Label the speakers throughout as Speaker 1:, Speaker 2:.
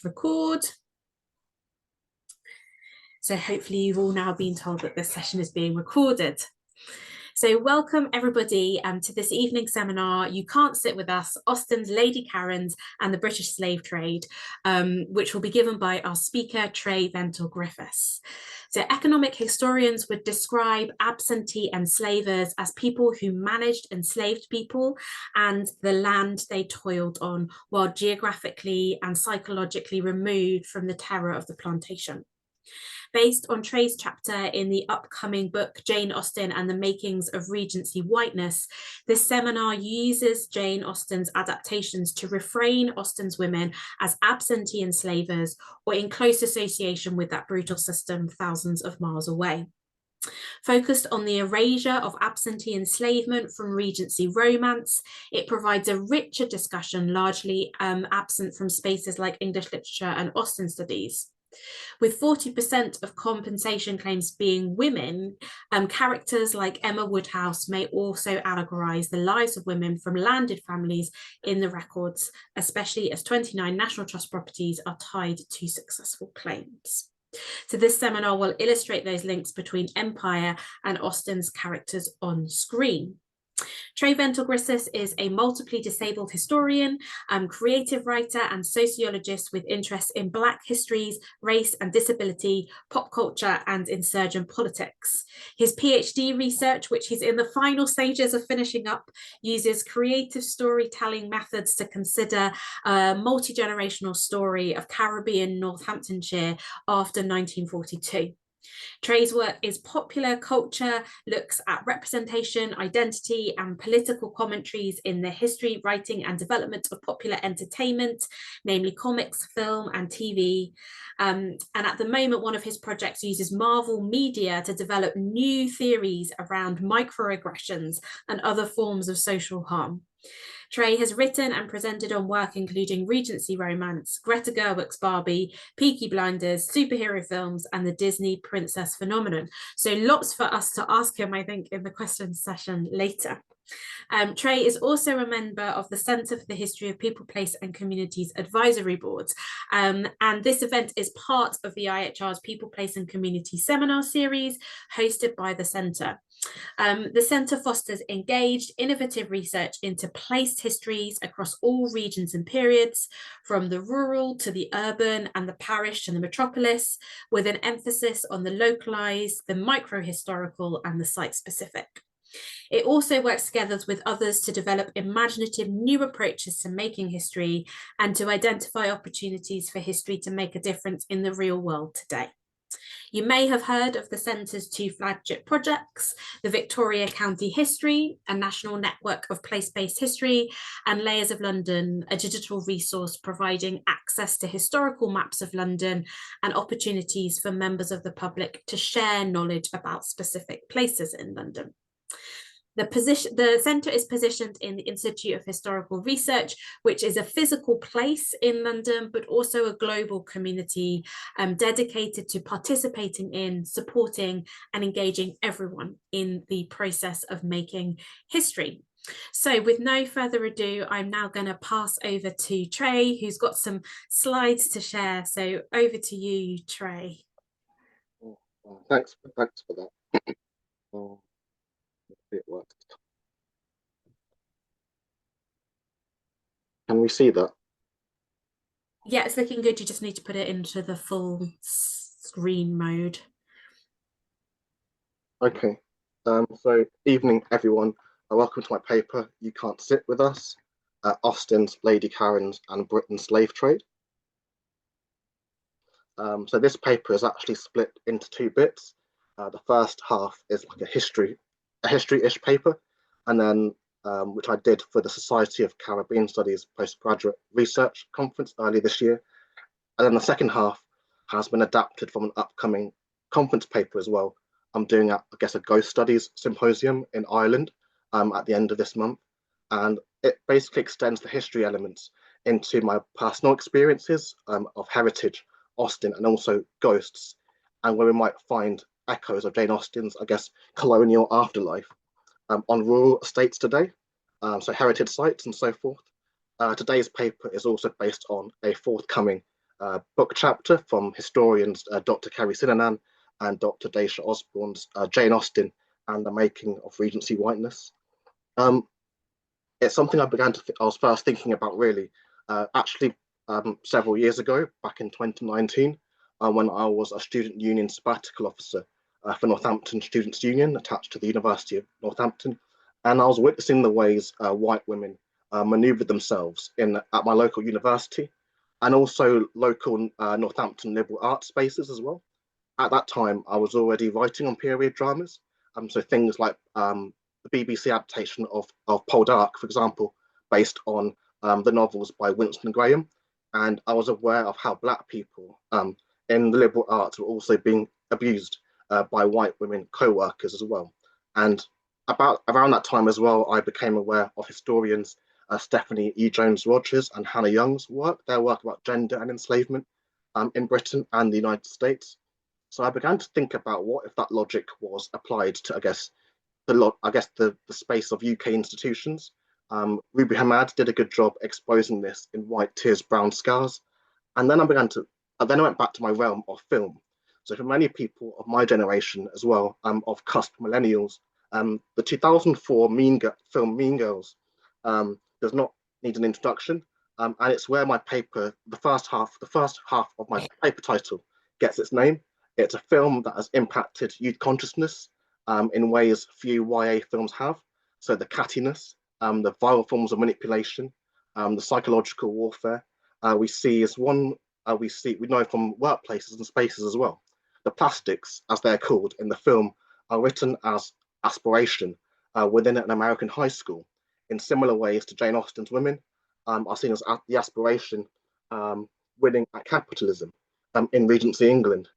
Speaker 1: record. So hopefully you've all now been told that this session is being recorded. So welcome everybody to this evening seminar, You Can't Sit With Us, Austen's Lady Karens and the British Slave Trade, which will be given by our speaker, Trey Ventour-Griffiths. So economic historians would describe absentee enslavers as people who managed enslaved people and the land they toiled on, while geographically and psychologically removed from the terror of the plantation. Based on Trey's chapter in the upcoming book, Jane Austen and the Makings of Regency Whiteness, this seminar uses Jane Austen's adaptations to refrain Austen's women as absentee enslavers or in close association with that brutal system thousands of miles away. Focused on the erasure of absentee enslavement from Regency romance, it provides a richer discussion largely absent from spaces like English literature and Austen studies. With 40% of compensation claims being women, characters like Emma Woodhouse may also allegorise the lives of women from landed families in the records, especially as 29 National Trust properties are tied to successful claims. So this seminar will illustrate those links between Empire and Austen's characters on screen. Trey Ventour-Griffiths is a multiply disabled historian, creative writer and sociologist with interests in Black histories, race and disability, pop culture and insurgent politics. His PhD research, which he's in the final stages of finishing up, uses creative storytelling methods to consider a multi-generational story of Caribbean Northamptonshire after 1942. Trey's work is popular culture, looks at representation, identity, and political commentaries in the history, writing, and development of popular entertainment, namely comics, film, and TV. And at the moment, one of his projects uses Marvel media to develop new theories around microaggressions and other forms of social harm. Trey has written and presented on work including Regency romance, Greta Gerwig's Barbie, Peaky Blinders, superhero films, and the Disney princess phenomenon. So lots for us to ask him, I think, in the questions session later. Trey is also a member of the Centre for the History of People, Place and Communities Advisory Boards. And this event is part of the IHR's People, Place and Community Seminar Series hosted by the Centre. The Centre fosters engaged, innovative research into placed histories across all regions and periods, from the rural to the urban and the parish and the metropolis, with an emphasis on the localised, the micro-historical and the site-specific. It also works together with others to develop imaginative new approaches to making history and to identify opportunities for history to make a difference in the real world today. You may have heard of the Centre's two flagship projects, the Victoria County History, a national network of place-based history, and Layers of London, a digital resource providing access to historical maps of London and opportunities for members of the public to share knowledge about specific places in London. The centre is positioned in the Institute of Historical Research, which is a physical place in London, but also a global community dedicated to participating in, supporting and engaging everyone in the process of making history. So with no further ado, I'm now going to pass over to Trey, who's got some slides to share. So over to you, Trey.
Speaker 2: Thanks for that. It works. Can we see that?
Speaker 1: Yeah, it's looking good. You just need to put it into the full screen mode.
Speaker 2: Okay. So evening, everyone. Welcome to my paper, You Can't Sit With Us, Austen's Lady Karens and Britain's Slave Trade. So this paper is actually split into two bits. The first half is like a history-ish paper, and then which I did for the Society of Caribbean Studies Postgraduate Research Conference earlier this year. And then the second half has been adapted from an upcoming conference paper as well. I'm doing, I guess, a Ghost Studies Symposium in Ireland at the end of this month. And it basically extends the history elements into my personal experiences of heritage, Austen, and also ghosts, and where we might find echoes of Jane Austen's, I guess, colonial afterlife on rural estates today, so heritage sites and so forth. Today's paper is also based on a forthcoming book chapter from historians Dr. Sinanan and Dr. Jane Osborne's Jane Austen and the Making of Regency Whiteness. It's something I was first thinking about really, several years ago, back in 2019, when I was a student union sabbatical officer for Northampton Students' Union attached to the University of Northampton. And I was witnessing the ways white women maneuvered themselves at my local university and also local Northampton liberal arts spaces as well. At that time, I was already writing on period dramas. So things like the BBC adaptation of Poldark, for example, based on the novels by Winston Graham. And I was aware of how Black people in the liberal arts were also being abused by white women co-workers as well. And around that time as well, I became aware of historians Stephanie E. Jones-Rogers and Hannah Young's their work about gender and enslavement in Britain and the United States. So I began to think about what if that logic was applied to, the space of UK institutions. Ruby Hamad did a good job exposing this in White Tears, Brown Scars. And then I went back to my realm of film. So for many people of my generation as well, of cusp millennials, the 2004 film Mean Girls does not need an introduction. And it's where my paper, the first half of my paper title gets its name. It's a film that has impacted youth consciousness in ways few YA films have. So the cattiness, the viral forms of manipulation, the psychological warfare we see is one we know from workplaces and spaces as well. The plastics, as they're called in the film, are written as aspiration within an American high school. In similar ways to Jane Austen's women, are seen as the aspiration winning at capitalism in Regency England,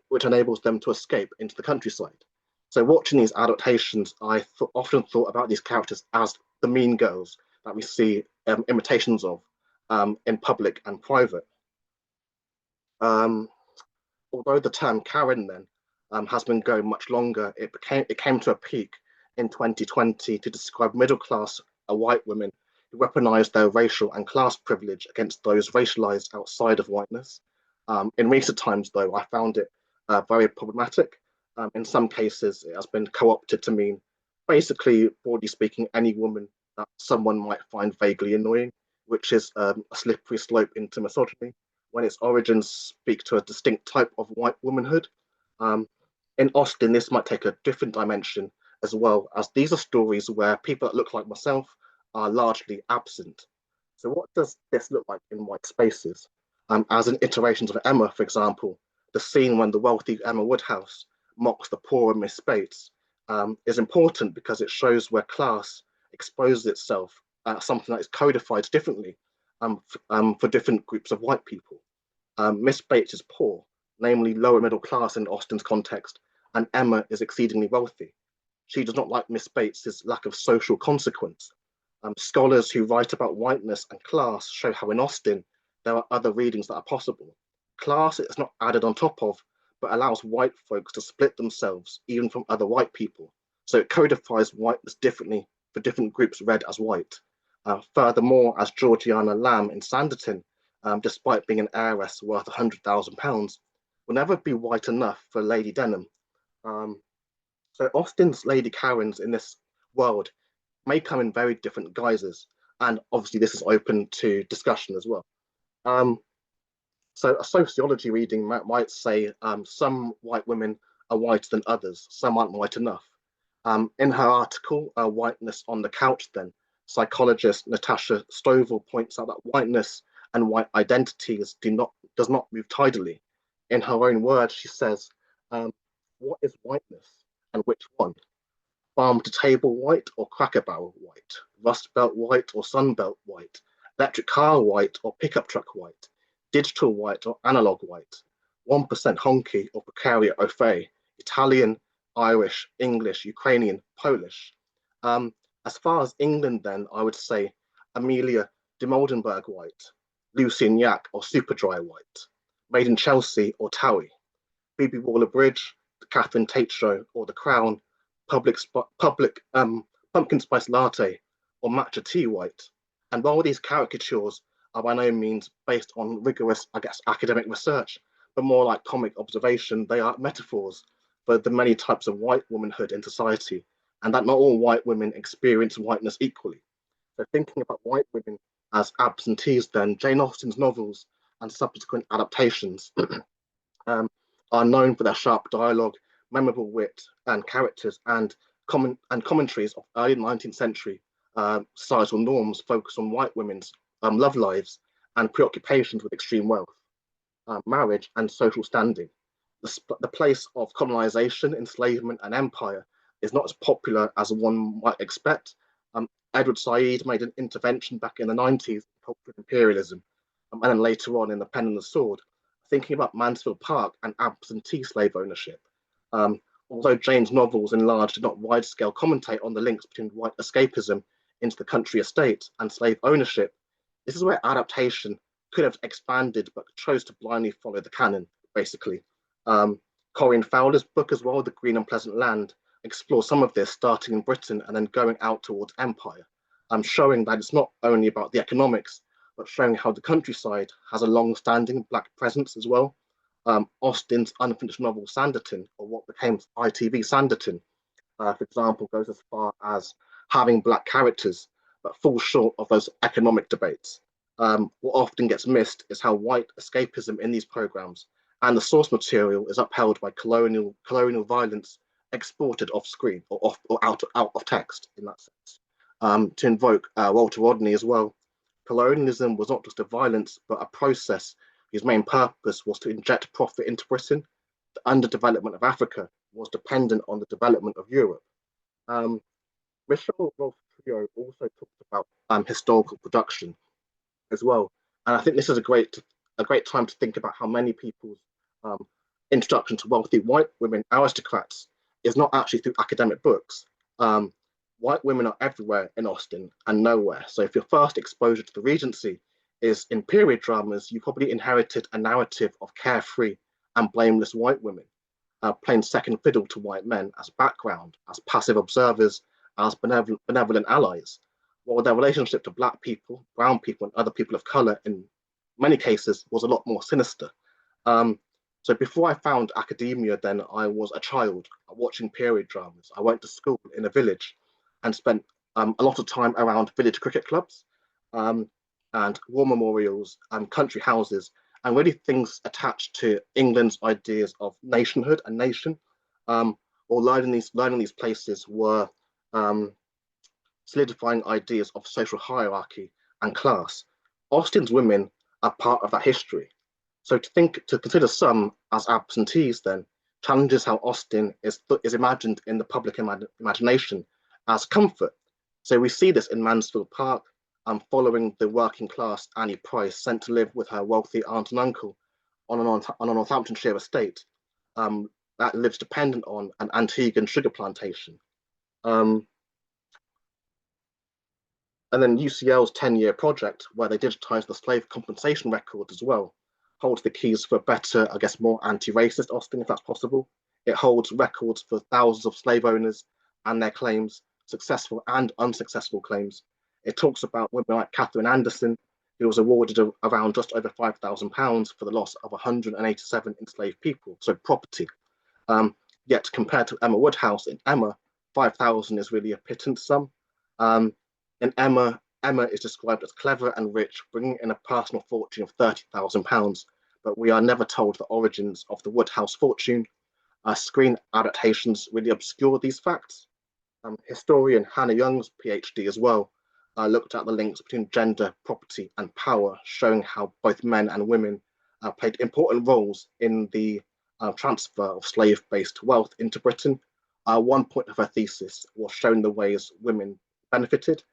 Speaker 2: which enables them to escape into the countryside. So watching these adaptations, I often thought about these characters as the mean girls that we see imitations of in public and private. Although the term Karen then has been going much longer, it came to a peak in 2020 to describe middle-class white women who weaponized their racial and class privilege against those racialized outside of whiteness. In recent times, though, I found it very problematic. In some cases, it has been co-opted to mean, basically, broadly speaking, any woman that someone might find vaguely annoying, which is a slippery slope into misogyny, when its origins speak to a distinct type of white womanhood. In Austen, this might take a different dimension as well, as these are stories where people that look like myself are largely absent. So what does this look like in white spaces? As in iterations of Emma, for example, the scene when the wealthy Emma Woodhouse mocks the poor Miss Bates is important because it shows where class exposes itself as something that is codified differently for different groups of white people. Miss Bates is poor, namely lower middle class in Austen's context, and Emma is exceedingly wealthy. She does not like Miss Bates's lack of social consequence. Scholars who write about whiteness and class show how in Austen there are other readings that are possible. Class is not added on top of, but allows white folks to split themselves even from other white people. So it codifies whiteness differently for different groups read as white. Furthermore, as Georgiana Lamb in Sanditon, despite being an heiress worth £100,000, will never be white enough for Lady Denham. So Austen's Lady Karens in this world may come in very different guises, and obviously this is open to discussion as well. So a sociology reading might say some white women are whiter than others, some aren't white enough. In her article, Whiteness on the Couch, then, psychologist Natasha Stovall points out that whiteness and white identities does not move tidily. In her own words, she says, what is whiteness and which one? Farm to table white or cracker barrel white? Rust belt white or sunbelt white? Electric car white or pickup truck white? Digital white or analog white? 1% honky or precariat au fait? Italian, Irish, English, Ukrainian, Polish. As far as England, then, I would say Amelia de Moldenberg white, Lucian Yak or Superdry white, Made in Chelsea or Towie, Phoebe Waller-Bridge, The Catherine Tate Show or The Crown, Pumpkin Spice Latte or Matcha Tea white. And while these caricatures are by no means based on rigorous, I guess, academic research, but more like comic observation. They are metaphors for the many types of white womanhood in society, and that not all white women experience whiteness equally. So thinking about white women as absentees, then Jane Austen's novels and subsequent adaptations um, are known for their sharp dialogue, memorable wit, and characters, and commentaries of early 19th century societal norms focus on white women's love lives and preoccupations with extreme wealth, marriage, and social standing. The place of colonization, enslavement, and empire is not as popular as one might expect. Edward Said made an intervention back in the 90s, cultural imperialism, and then later on in The Pen and the Sword, thinking about Mansfield Park and absentee slave ownership. Although Jane's novels in large did not wide-scale commentate on the links between white escapism into the country estate and slave ownership, this is where adaptation could have expanded but chose to blindly follow the canon, basically. Corinne Fowler's book as well, The Green and Pleasant Land, explores some of this starting in Britain and then going out towards empire, showing that it's not only about the economics, but showing how the countryside has a long-standing black presence as well. Austen's unfinished novel Sanditon, or what became ITV Sanditon, for example, goes as far as having black characters, but falls short of those economic debates. What often gets missed is how white escapism in these programs and the source material is upheld by colonial violence exported off screen or out of text in that sense. To invoke Walter Rodney as well, colonialism was not just a violence, but a process whose main purpose was to inject profit into Britain. The underdevelopment of Africa was dependent on the development of Europe. Michel Rolfe-Trio also talked about historical production as well, and I think this is a great time to think about how many people's introduction to wealthy white women aristocrats is not actually through academic books. White women are everywhere in Austen and nowhere. So if your first exposure to the Regency is in period dramas, you probably inherited a narrative of carefree and blameless white women, playing second fiddle to white men as background, as passive observers, as benevolent allies, while their relationship to black people, brown people, and other people of color in many cases was a lot more sinister. So before I found academia, then I was a child watching period dramas. I went to school in a village and spent a lot of time around village cricket clubs and war memorials and country houses, and really things attached to England's ideas of nationhood and nation. Or learning these places were solidifying ideas of social hierarchy and class. Austen's women are part of that history. So to consider some as absentees then challenges how Austen is imagined in the public imagination as comfort. So we see this in Mansfield Park, following the working class Annie Price sent to live with her wealthy aunt and uncle on a Northamptonshire estate that lives dependent on an Antiguan sugar plantation. And then UCL's 10-year project, where they digitized the slave compensation records as well, holds the keys for a better, I guess, more anti-racist Austen, if that's possible. It holds records for thousands of slave owners and their claims, successful and unsuccessful claims. It talks about women like Catherine Anderson, who was awarded around just over £5,000 for the loss of 187 enslaved people, so property. Yet compared to Emma Woodhouse in Emma, 5,000 is really a pittance sum. In Emma is described as clever and rich, bringing in a personal fortune of £30,000, but we are never told the origins of the Woodhouse fortune. Screen adaptations really obscure these facts. Historian Hannah Young's PhD as well looked at the links between gender, property, and power, showing how both men and women played important roles in the transfer of slave-based wealth into Britain. One point of her thesis was showing the ways women benefited.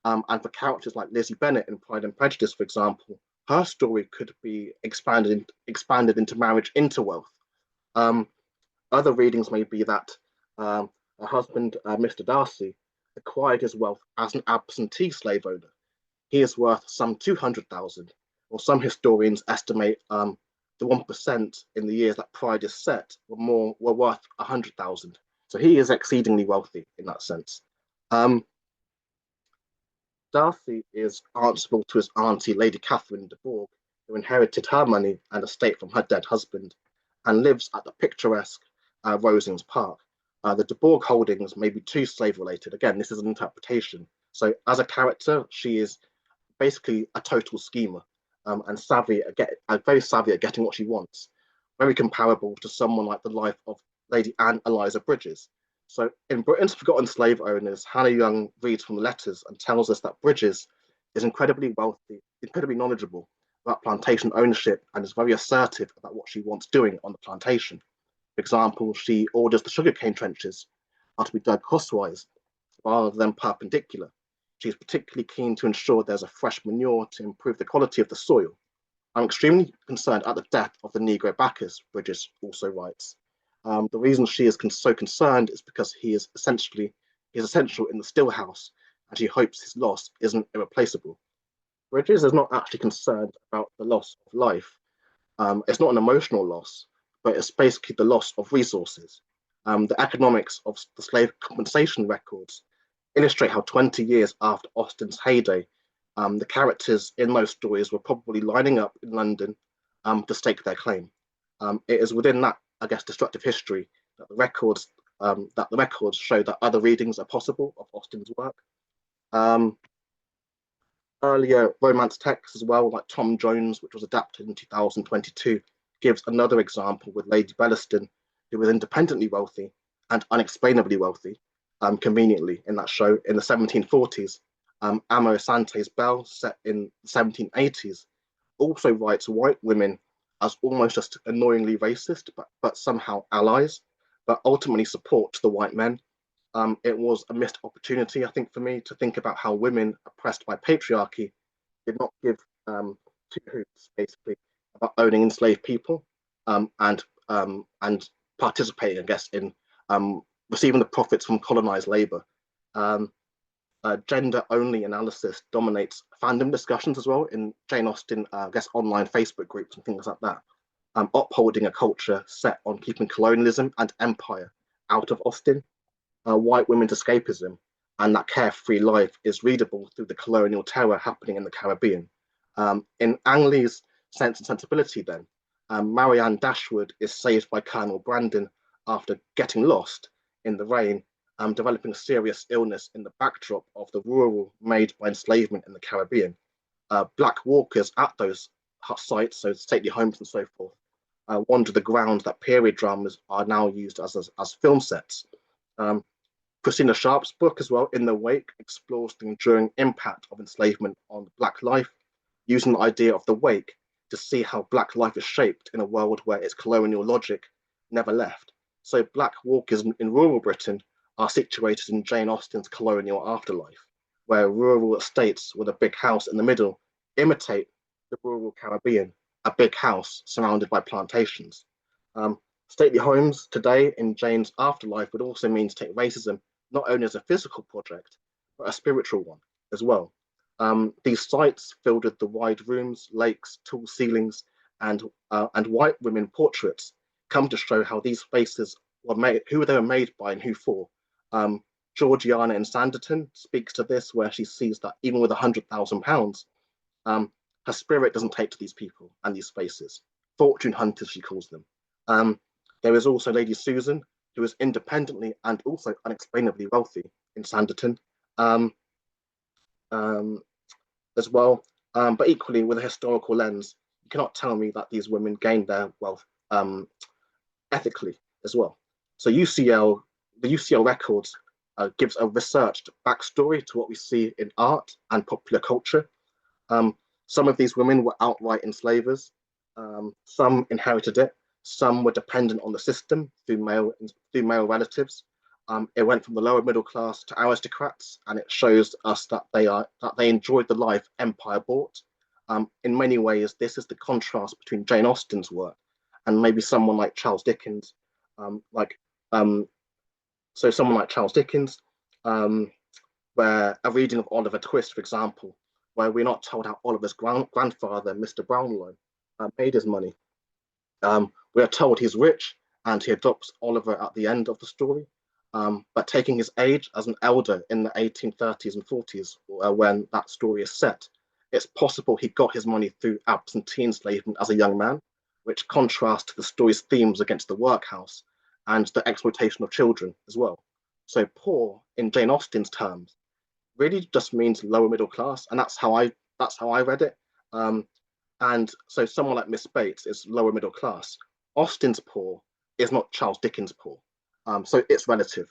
Speaker 2: And for characters like Lizzie Bennet in Pride and Prejudice, for example, her story could be expanded into marriage into wealth. Other readings may be that her husband, Mr. Darcy, acquired his wealth as an absentee slave owner. He is worth some 200,000, or some historians estimate the 1% in the years that Pride is set were worth 100,000. So he is exceedingly wealthy in that sense. Darcy is answerable to his auntie, Lady Catherine de Bourgh, who inherited her money and estate from her dead husband, and lives at the picturesque Rosings Park. The de Bourgh holdings may be too slave-related. Again, this is an interpretation. So, as a character, she is basically a total schemer and very savvy at getting what she wants. Very comparable to someone like the life of Lady Anne Eliza Bridges. So in Britain's Forgotten Slave Owners, Hannah Young reads from the letters and tells us that Bridges is incredibly wealthy, incredibly knowledgeable about plantation ownership, and is very assertive about what she wants doing on the plantation. For example, she orders the sugarcane trenches are to be dug crosswise rather than perpendicular. She's particularly keen to ensure there's a fresh manure to improve the quality of the soil. I'm extremely concerned at the death of the Negro Bacchus, Bridges also writes. The reason she is so concerned is because he is essential in the still house, and she hopes his loss isn't irreplaceable. Bridges is not actually concerned about the loss of life. It's not an emotional loss, but it's basically the loss of resources. The economics of the slave compensation records illustrate how 20 years after Austen's heyday, the characters in those stories were probably lining up in London to stake their claim. It is within that, I guess, destructive history that the records show that other readings are possible of Austen's work. Earlier romance texts as well, like Tom Jones, which was adapted in 2022, gives another example with Lady Bellaston, who was independently wealthy and unexplainably wealthy, conveniently in that show in the 1740s. Amo Sante's Belle, set in the 1780s, also writes white women as almost just annoyingly racist, but somehow allies, but ultimately support the white men. It was a missed opportunity, I think, for me to think about how women oppressed by patriarchy did not give two hoots, basically, about owning enslaved people and participating, I guess, in receiving the profits from colonized labor. Gender-only analysis dominates fandom discussions as well in Jane Austen, I guess, online Facebook groups and things like that, upholding a culture set on keeping colonialism and empire out of Austen. White women's escapism and that carefree life is readable through the colonial terror happening in the Caribbean. In Ang Lee's Sense and Sensibility, then, Marianne Dashwood is saved by Colonel Brandon after getting lost in the rain, developing a serious illness in the backdrop of the rural made by enslavement in the Caribbean. Black walkers at those sites, so stately homes and so forth, wander the ground that period dramas are now used as film sets. Christina Sharp's book as well, In the Wake, explores the enduring impact of enslavement on Black life, using the idea of the wake to see how Black life is shaped in a world where its colonial logic never left. So Black walkers in rural Britain are situated in Jane Austen's colonial afterlife, where rural estates with a big house in the middle imitate the rural Caribbean, a big house surrounded by plantations. Stately homes today in Jane's afterlife would also mean to take racism not only as a physical project, but a spiritual one as well. These sites filled with the wide rooms, lakes, tall ceilings, and white women portraits come to show how these spaces were made, who they were made by, and who for. Georgiana in Sanditon speaks to this, where she sees that even with £100,000, her spirit doesn't take to these people and these spaces. Fortune hunters, she calls them. There is also Lady Susan, who is independently and also unexplainably wealthy in Sanditon as well. But equally, with a historical lens, you cannot tell me that these women gained their wealth ethically as well. So the UCL records gives a researched backstory to what we see in art and popular culture. Some of these women were outright enslavers. Some inherited it. Some were dependent on the system through male relatives. It went from the lower middle class to aristocrats, and it shows us that they enjoyed the life empire bought. In many ways, this is the contrast between Jane Austen's work and maybe someone like Charles Dickens, someone like Charles Dickens, where a reading of Oliver Twist, for example, where we're not told how Oliver's grandfather, Mr. Brownlow, made his money. We are told he's rich and he adopts Oliver at the end of the story. but taking his age as an elder in the 1830s and 40s, when that story is set, it's possible he got his money through absentee enslavement as a young man, which contrasts to the story's themes against the workhouse and the exploitation of children as well. So poor, in Jane Austen's terms, really just means lower middle class, and that's how I read it. Um, and so someone like Miss Bates is lower middle class. Austen's poor is not Charles Dickens' poor. So it's relative,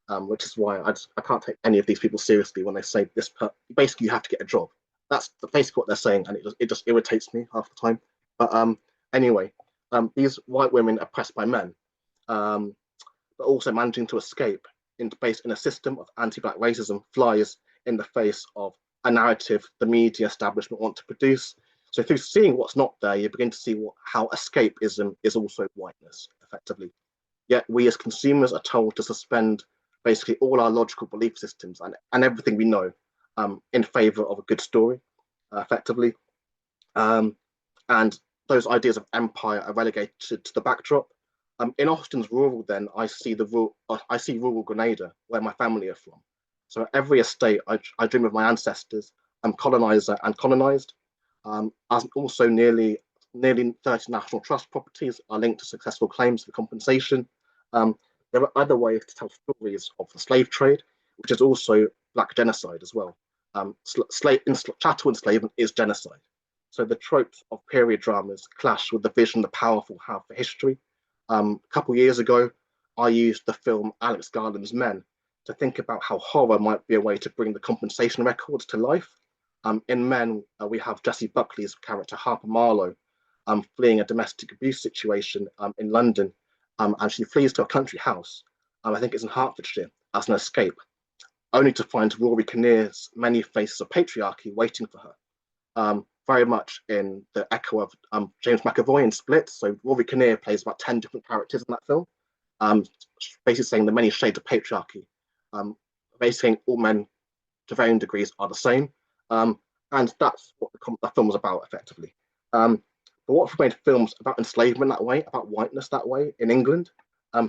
Speaker 2: which is why I can't take any of these people seriously when they say this. Basically, you have to get a job. That's basically what they're saying, and it just irritates me half the time. But anyway, these white women oppressed by men, um, but also managing to escape based in a system of anti-black racism flies in the face of a narrative the media establishment want to produce. So through seeing what's not there, you begin to see how escapism is also whiteness, effectively. Yet we as consumers are told to suspend basically all our logical belief systems and everything we know, in favor of a good story, effectively. Um, and those ideas of empire are relegated to the backdrop. In Austen's rural, then I see rural Grenada, where my family are from. So every estate, I dream of my ancestors, colonizer and colonized. As also nearly 30 national trust properties are linked to successful claims for compensation. Um, there are other ways to tell stories of the slave trade, which is also black genocide as well. Chattel enslavement is genocide. So the tropes of period dramas clash with the vision the powerful have for history. A couple of years ago, I used the film Alex Garland's Men to think about how horror might be a way to bring the compensation records to life. In Men, we have Jessie Buckley's character Harper Marlowe fleeing a domestic abuse situation in London, and she flees to a country house. I think it's in Hertfordshire as an escape, only to find Rory Kinnear's many faces of patriarchy waiting for her. Very much in the echo of James McAvoy in Split. So Rory Kinnear plays about 10 different characters in that film, basically saying the many shades of patriarchy, basically saying all men to varying degrees are the same. And that's what the film was about, effectively. But what made films about enslavement that way, about whiteness that way in England?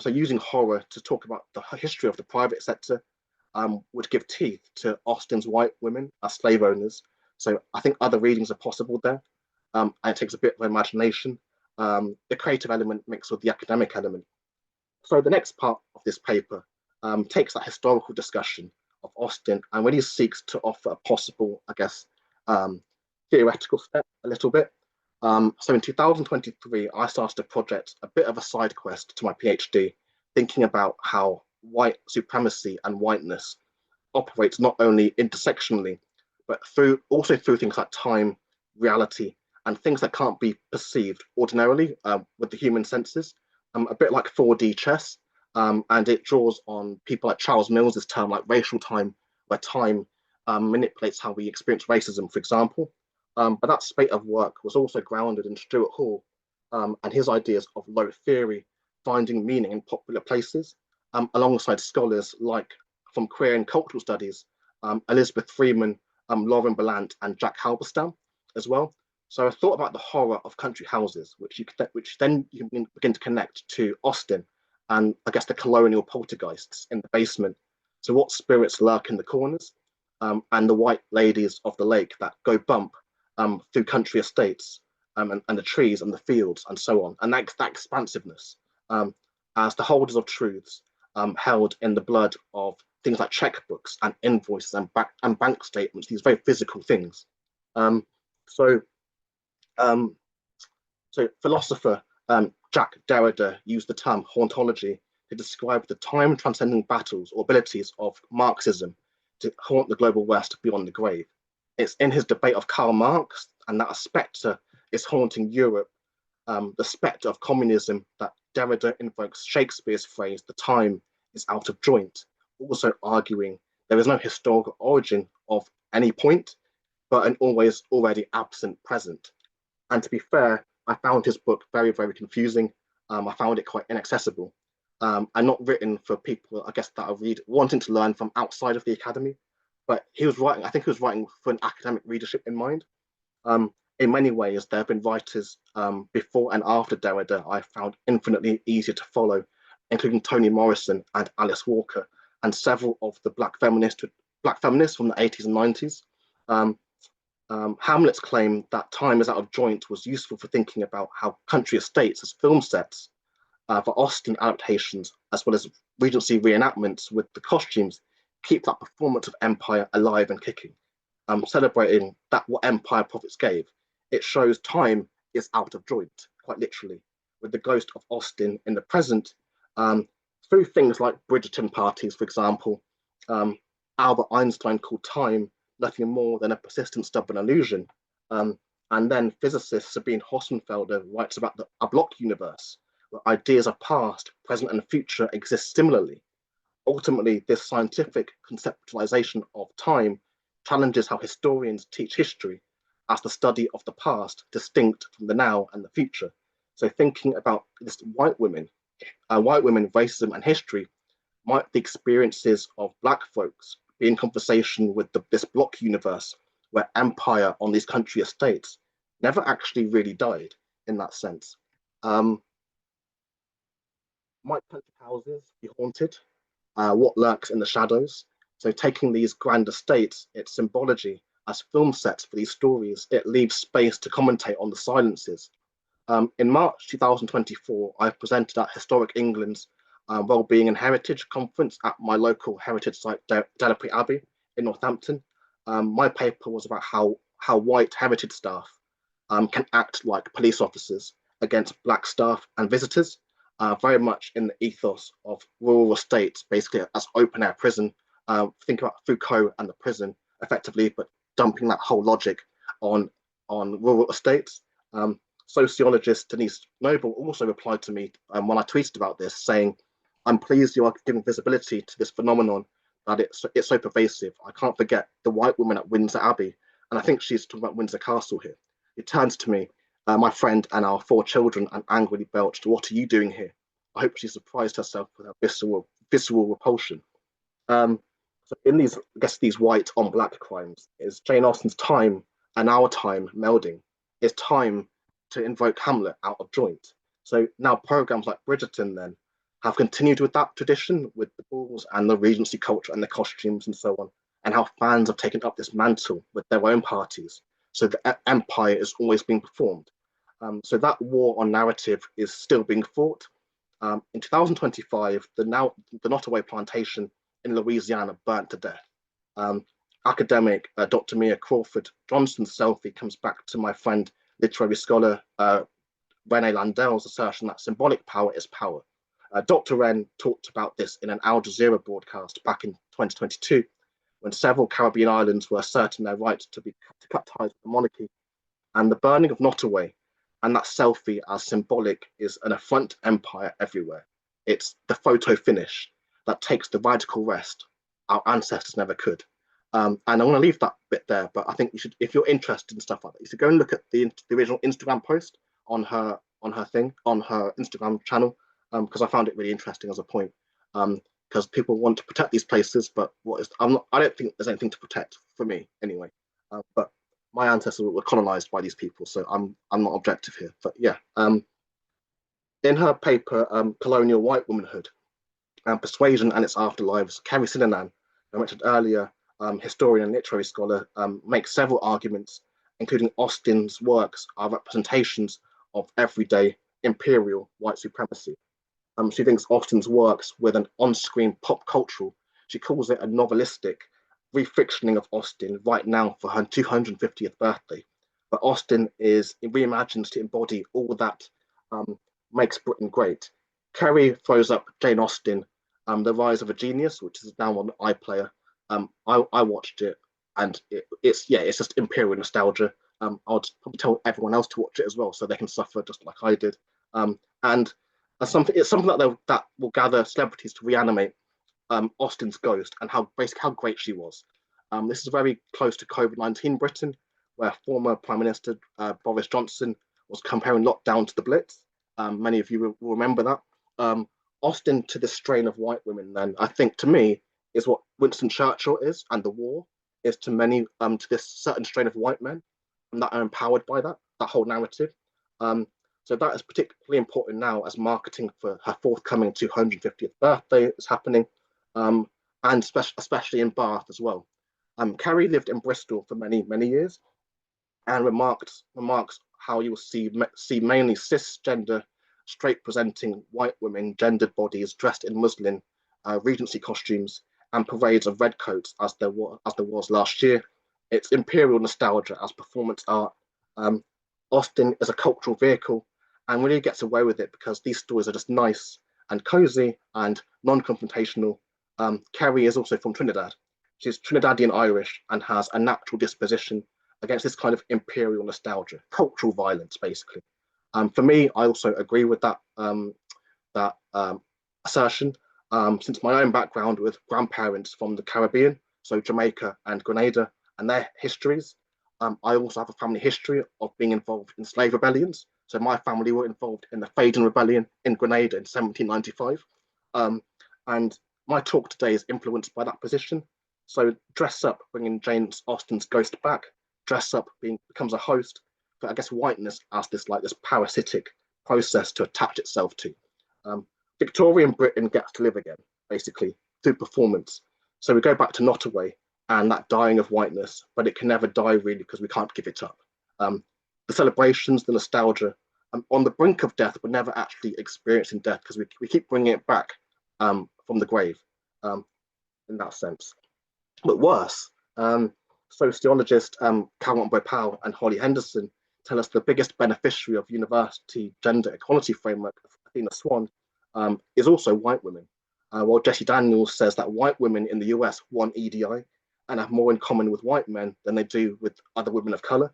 Speaker 2: So using horror to talk about the history of the private sector would give teeth to Austen's white women as slave owners. So I think other readings are possible there, and it takes a bit of imagination. The creative element mixed with the academic element. So the next part of this paper takes that historical discussion of Austen and really seeks to offer a possible, I guess, theoretical step a little bit. So in 2023, I started a project, a bit of a side quest to my PhD, thinking about how white supremacy and whiteness operates not only intersectionally, but also through things like time, reality, and things that can't be perceived ordinarily with the human senses. A bit like 4D chess, and it draws on people like Charles Mills's term, like racial time, where time manipulates how we experience racism, for example. But that spate of work was also grounded in Stuart Hall and his ideas of low theory, finding meaning in popular places, alongside scholars like from queer and cultural studies, Elizabeth Freeman, Lauren Ballant, and Jack Halberstam as well. So I thought about the horror of country houses, which then you can begin to connect to Austen and I guess the colonial poltergeists in the basement. So what spirits lurk in the corners, and the white ladies of the lake that go bump through country estates, and the trees and the fields and so on, and that expansiveness as the holders of truths held in the blood of things like checkbooks and invoices and bank statements, these very physical things. Um, so, um, so philosopher Jacques Derrida used the term hauntology to describe the time-transcending battles or abilities of Marxism to haunt the global West beyond the grave. It's in his debate of Karl Marx and that a spectre is haunting Europe, the spectre of communism, that Derrida invokes Shakespeare's phrase, the time is out of joint, also arguing there is no historical origin of any point, but an always already absent present. And to be fair, I found his book very, very confusing. I found it quite inaccessible, and not written for people, I guess, that are wanting to learn from outside of the academy. But I think he was writing for an academic readership in mind. In many ways, there have been writers before and after Derrida I found infinitely easier to follow including Toni Morrison and Alice Walker, and several of the black feminists from the 80s and 90s. Hamlet's claim that time is out of joint was useful for thinking about how country estates as film sets for Austen adaptations, as well as Regency reenactments with the costumes, keep that performance of empire alive and kicking, celebrating that what empire prophets gave. It shows time is out of joint, quite literally, with the ghost of Austen in the present, through things like Bridgerton parties, for example. Albert Einstein called time nothing more than a persistent, stubborn illusion. And then physicist Sabine Hossenfelder writes about a block universe, where ideas of past, present, and future exist similarly. Ultimately, this scientific conceptualization of time challenges how historians teach history as the study of the past, distinct from the now and the future. So thinking about this white women, racism, and history, might the experiences of black folks be in conversation with this block universe where empire on these country estates never actually really died in that sense. Might country houses be haunted? What lurks in the shadows? So taking these grand estates, its symbology as film sets for these stories, it leaves space to commentate on the silences. In March 2024, I presented at Historic England's Wellbeing and Heritage Conference at my local heritage site, Delapre Abbey in Northampton. My paper was about how white heritage staff can act like police officers against black staff and visitors, very much in the ethos of rural estates, basically as open air prison. Think about Foucault and the prison effectively, but dumping that whole logic on rural estates. Sociologist Denise Noble also replied to me when I tweeted about this, saying, "I'm pleased you are giving visibility to this phenomenon, that it's so pervasive. I can't forget the white woman at Windsor Abbey," and I think she's talking about Windsor Castle here. It turns to me, my friend and our 4 children, and angrily belched, "What are you doing here?" I hope she surprised herself with her visceral repulsion. So in these, I guess, these white on black crimes, is Jane Austen's time and our time melding? Is time to invoke Hamlet out of joint? So now programs like Bridgerton then have continued with that tradition, with the balls and the Regency culture and the costumes and so on, and how fans have taken up this mantle with their own parties. So the empire is always being performed. So that war on narrative is still being fought. In 2025, the Nottoway plantation in Louisiana burnt to death. Academic Dr. Mia Crawford Johnson's Selfie comes back to my friend, literary scholar Rene Landell's assertion that symbolic power is power. Dr. Wren talked about this in an Al Jazeera broadcast back in 2022, when several Caribbean islands were asserting their right to cut ties with the monarchy. And the burning of Nottoway and that selfie as symbolic is an affront to empire everywhere. It's the photo finish that takes the radical rest our ancestors never could. And I'm going to leave that bit there, but I think you should, if you're interested in stuff like that, you should go and look at the original Instagram post on her Instagram channel, because I found it really interesting as a point. Because people want to protect these places, but I don't think there's anything to protect for me anyway. But my ancestors were colonized by these people, so I'm not objective here. But yeah, in her paper, Colonial White Womanhood, Persuasion and Its Afterlives, Kerry Sinanan, I mentioned earlier, historian and literary scholar, makes several arguments, including Austen's works are representations of everyday imperial white supremacy. She thinks Austen's works with an on-screen pop cultural, she calls it a novelistic refictioning of Austen right now for her 250th birthday. But Austen is reimagined to embody all that makes Britain great. Kerry throws up Jane Austen, The Rise of a Genius, which is now on iPlayer. I watched it, and it's just imperial nostalgia. I'll probably tell everyone else to watch it as well, so they can suffer just like I did. And it's something that will gather celebrities to reanimate Austen's ghost and how great she was. This is very close to COVID-19 Britain, where former Prime Minister Boris Johnson was comparing lockdown to the Blitz. Many of you will remember that. Austen to this strain of white women, then, I think, to me, is what Winston Churchill is, and the war is to many, to this certain strain of white men, and that are empowered by that whole narrative. So that is particularly important now as marketing for her forthcoming 250th birthday is happening, and especially in Bath as well. Carrie lived in Bristol for many, many years, and remarks how you will see mainly cisgender, straight-presenting white women, gendered bodies dressed in muslin, Regency costumes, and parades of red coats as there was last year. It's imperial nostalgia as performance art. Austen is a cultural vehicle and really gets away with it because these stories are just nice and cozy and non-confrontational. Carrie is also from Trinidad. She's Trinidadian Irish and has a natural disposition against this kind of imperial nostalgia, cultural violence, basically. For me, I also agree with that assertion. Since my own background with grandparents from the Caribbean, so Jamaica and Grenada, and their histories, I also have a family history of being involved in slave rebellions. So my family were involved in the Fadden Rebellion in Grenada in 1795. And my talk today is influenced by that position. So Dress Up, bringing Jane Austen's ghost back. Dress Up becomes a host for, I guess, whiteness as this parasitic process to attach itself to. Victorian Britain gets to live again, basically, through performance. So we go back to Nottoway and that dying of whiteness, but it can never die really because we can't give it up. The celebrations, the nostalgia, on the brink of death, but never actually experiencing death because we keep bringing it back from the grave in that sense. But worse, sociologist Calvin Powell and Holly Henderson tell us the biggest beneficiary of university gender equality framework, Athena Swan, is also white women. While Jesse Daniels says that white women in the US won EDI and have more in common with white men than they do with other women of color.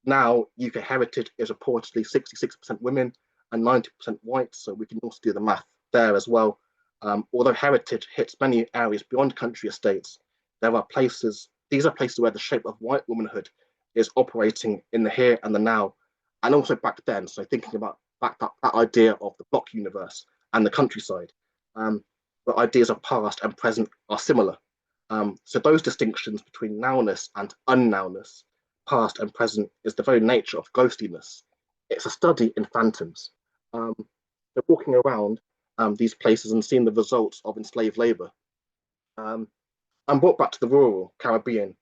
Speaker 2: Now, UK heritage is reportedly 66% women and 90% white, so we can also do the math there as well. Although heritage hits many areas beyond country estates, these are places where the shape of white womanhood is operating in the here and the now, and also back then. So thinking about that idea of the block universe and the countryside, but ideas of past and present are similar. So those distinctions between nowness and unnowness, past and present, is the very nature of ghostliness. It's a study in phantoms. So walking around these places and seeing the results of enslaved labor. I'm brought back to the rural Caribbean,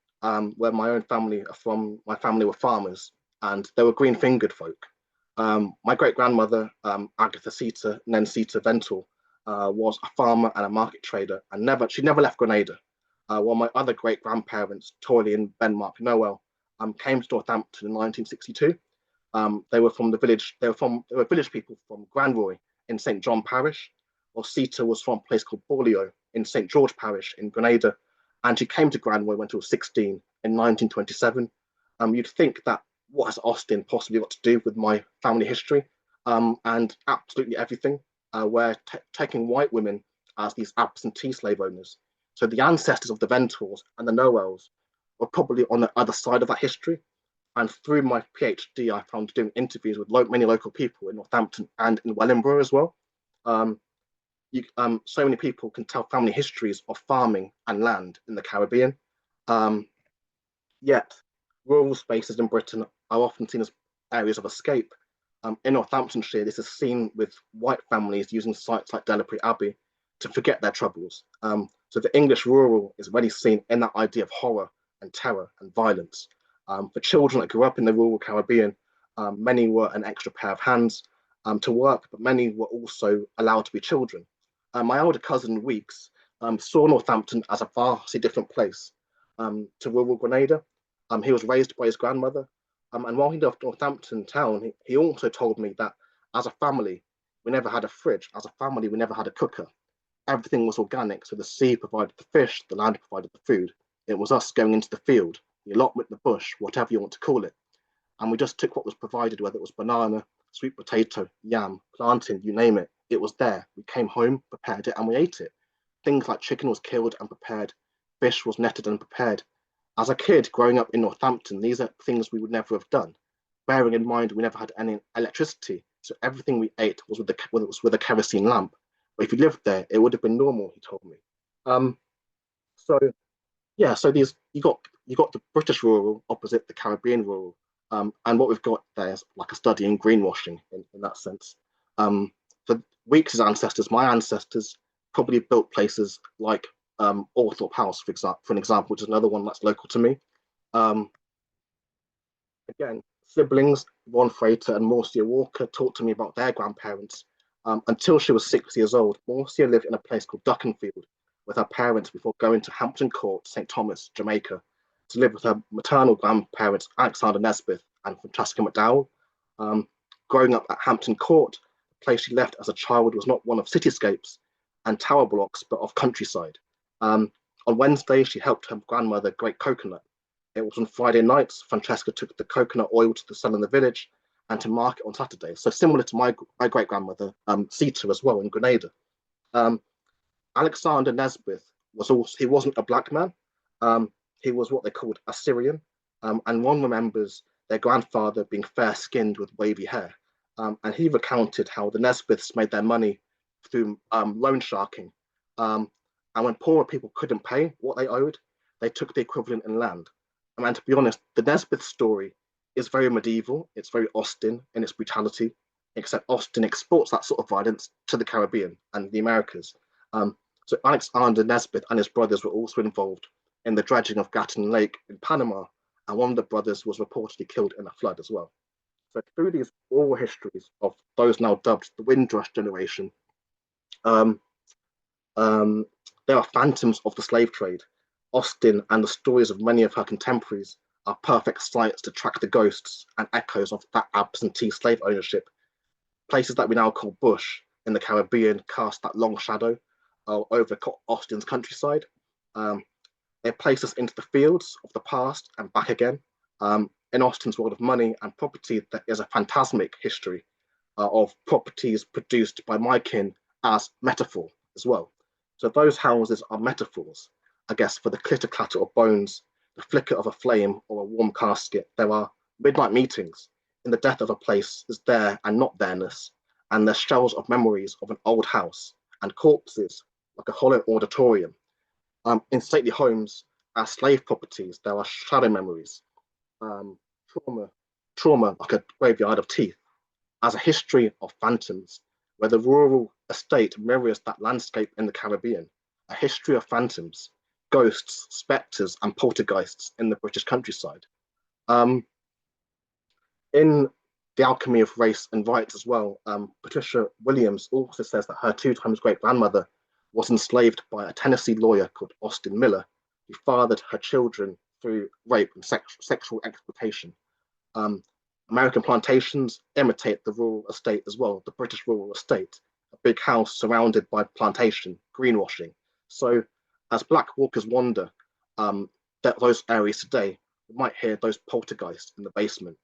Speaker 2: where my own family are from. My family were farmers, and they were green-fingered folk. My great-grandmother, Agatha Sita, Nensita Ventour, was a farmer and a market trader, and she never left Grenada. While my other great-grandparents, Toyley and Benmark Noel, came to Northampton in 1962. They were from the village. They were village people from Granroy in St John Parish, while Sita was from a place called Borleo in St George Parish in Grenada, and she came to Granroy when she was 16 in 1927. You'd think that what has Austen possibly got to do with my family history, and absolutely everything. We're taking white women as these absentee slave owners. So the ancestors of the Ventours and the Noels were probably on the other side of that history. And through my PhD, I found doing interviews with many local people in Northampton and in Wellingborough as well. So many people can tell family histories of farming and land in the Caribbean. Yet, rural spaces in Britain are often seen as areas of escape. In Northamptonshire, this is seen with white families using sites like Delapre Abbey to forget their troubles. So the English rural is really seen in that idea of horror and terror and violence. For children that grew up in the rural Caribbean, many were an extra pair of hands to work, but many were also allowed to be children. My older cousin Weeks saw Northampton as a vastly different place to rural Grenada. He was raised by his grandmother, and while he lived Northampton town, he also told me that as a family, we never had a fridge. As a family, we never had a cooker. Everything was organic, so the sea provided the fish, the land provided the food. It was us going into the field, the allotment, the bush, whatever you want to call it. And we just took what was provided, whether it was banana, sweet potato, yam, plantain, you name it. It was there. We came home, prepared it, and we ate it. Things like chicken was killed and prepared. Fish was netted and prepared. As a kid growing up in Northampton, these are things we would never have done. Bearing in mind, we never had any electricity, so everything we ate was with a kerosene lamp. But if you lived there, it would have been normal, he told me. So these you got the British rural opposite the Caribbean rural. And what we've got there is like a study in greenwashing in that sense. For Weeks' ancestors, my ancestors probably built places like Althorpe House, for an example, which is another one that's local to me. Um, Again, siblings, Ron Frater and Marcia Walker, talked to me about their grandparents. Until she was 6 years old, Marcia lived in a place called Duckenfield with her parents before going to Hampton Court, St. Thomas, Jamaica, to live with her maternal grandparents, Alexander Nesbith and Francesca McDowell. Growing up at Hampton Court, the place she left as a child was not one of cityscapes and tower blocks, but of countryside. On Wednesday, she helped her grandmother grate coconut. It was on Friday nights, Francesca took the coconut oil to sell in the village and to market on Saturday. So similar to my great grandmother, Sita as well in Grenada. Alexander Nesbith he wasn't a black man. He was what they called Assyrian. And one remembers their grandfather being fair skinned with wavy hair. And he recounted how the Nesbiths made their money through loan sharking. And when poorer people couldn't pay what they owed, they took the equivalent in land. And to be honest, the Nesbith story is very medieval. It's very Austen in its brutality, except Austen exports that sort of violence to the Caribbean and the Americas. So Alexander Nesbith and his brothers were also involved in the dredging of Gatun Lake in Panama, and one of the brothers was reportedly killed in a flood as well. So through these oral histories of those now dubbed the Windrush generation, there are phantoms of the slave trade. Austen and the stories of many of her contemporaries are perfect sites to track the ghosts and echoes of that absentee slave ownership. Places that we now call bush in the Caribbean cast that long shadow over Austen's countryside. It places us into the fields of the past and back again. In Austen's world of money and property, there is a phantasmic history of properties produced by my kin as metaphor as well. So those houses are metaphors, I guess, for the clitter-clatter of bones, the flicker of a flame or a warm casket. There are midnight meetings. In the death of a place is there and not there-ness, and there's shells of memories of an old house and corpses like a hollow auditorium. In stately homes, as slave properties, there are shadow memories, trauma like a graveyard of teeth, as a history of phantoms, where the rural estate mirrors that landscape in the Caribbean, a history of phantoms, ghosts, spectres, and poltergeists in the British countryside. In The Alchemy of Race and Rights as well, Patricia Williams also says that her 2 times great-grandmother was enslaved by a Tennessee lawyer called Austin Miller, who fathered her children through rape and sexual exploitation. American plantations imitate the rural estate as well, the British rural estate, a big house surrounded by plantation, greenwashing. So as Black walkers wander those areas today, we might hear those poltergeists in the basement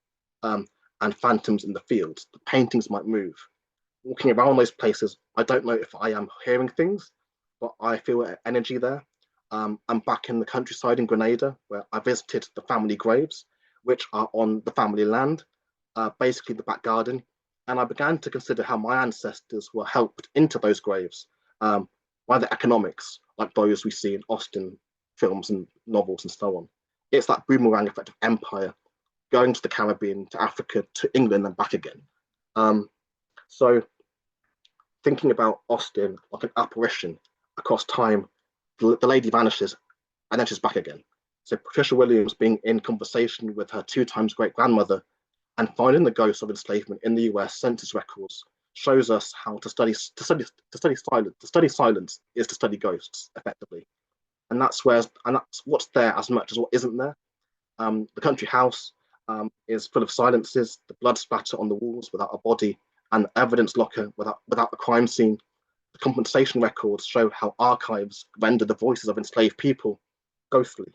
Speaker 2: and phantoms in the fields. The paintings might move. Walking around those places, I don't know if I am hearing things, but I feel energy there. I'm back in the countryside in Grenada, where I visited the family graves, which are on the family land, basically the back garden. And I began to consider how my ancestors were helped into those graves by the economics, like those we see in Austen films and novels and so on. It's that boomerang effect of empire, going to the Caribbean, to Africa, to England and back again. So thinking about Austen like an apparition across time, the lady vanishes and then she's back again. So Patricia Williams being in conversation with her 2 times great-grandmother and finding the ghosts of enslavement in the US Census records shows us how to study silence. To study silence is to study ghosts effectively, and that's what's there as much as what isn't there. The country house is full of silences, the blood splatter on the walls without a body, and the evidence locker without a crime scene. The compensation records show how archives render the voices of enslaved people ghostly.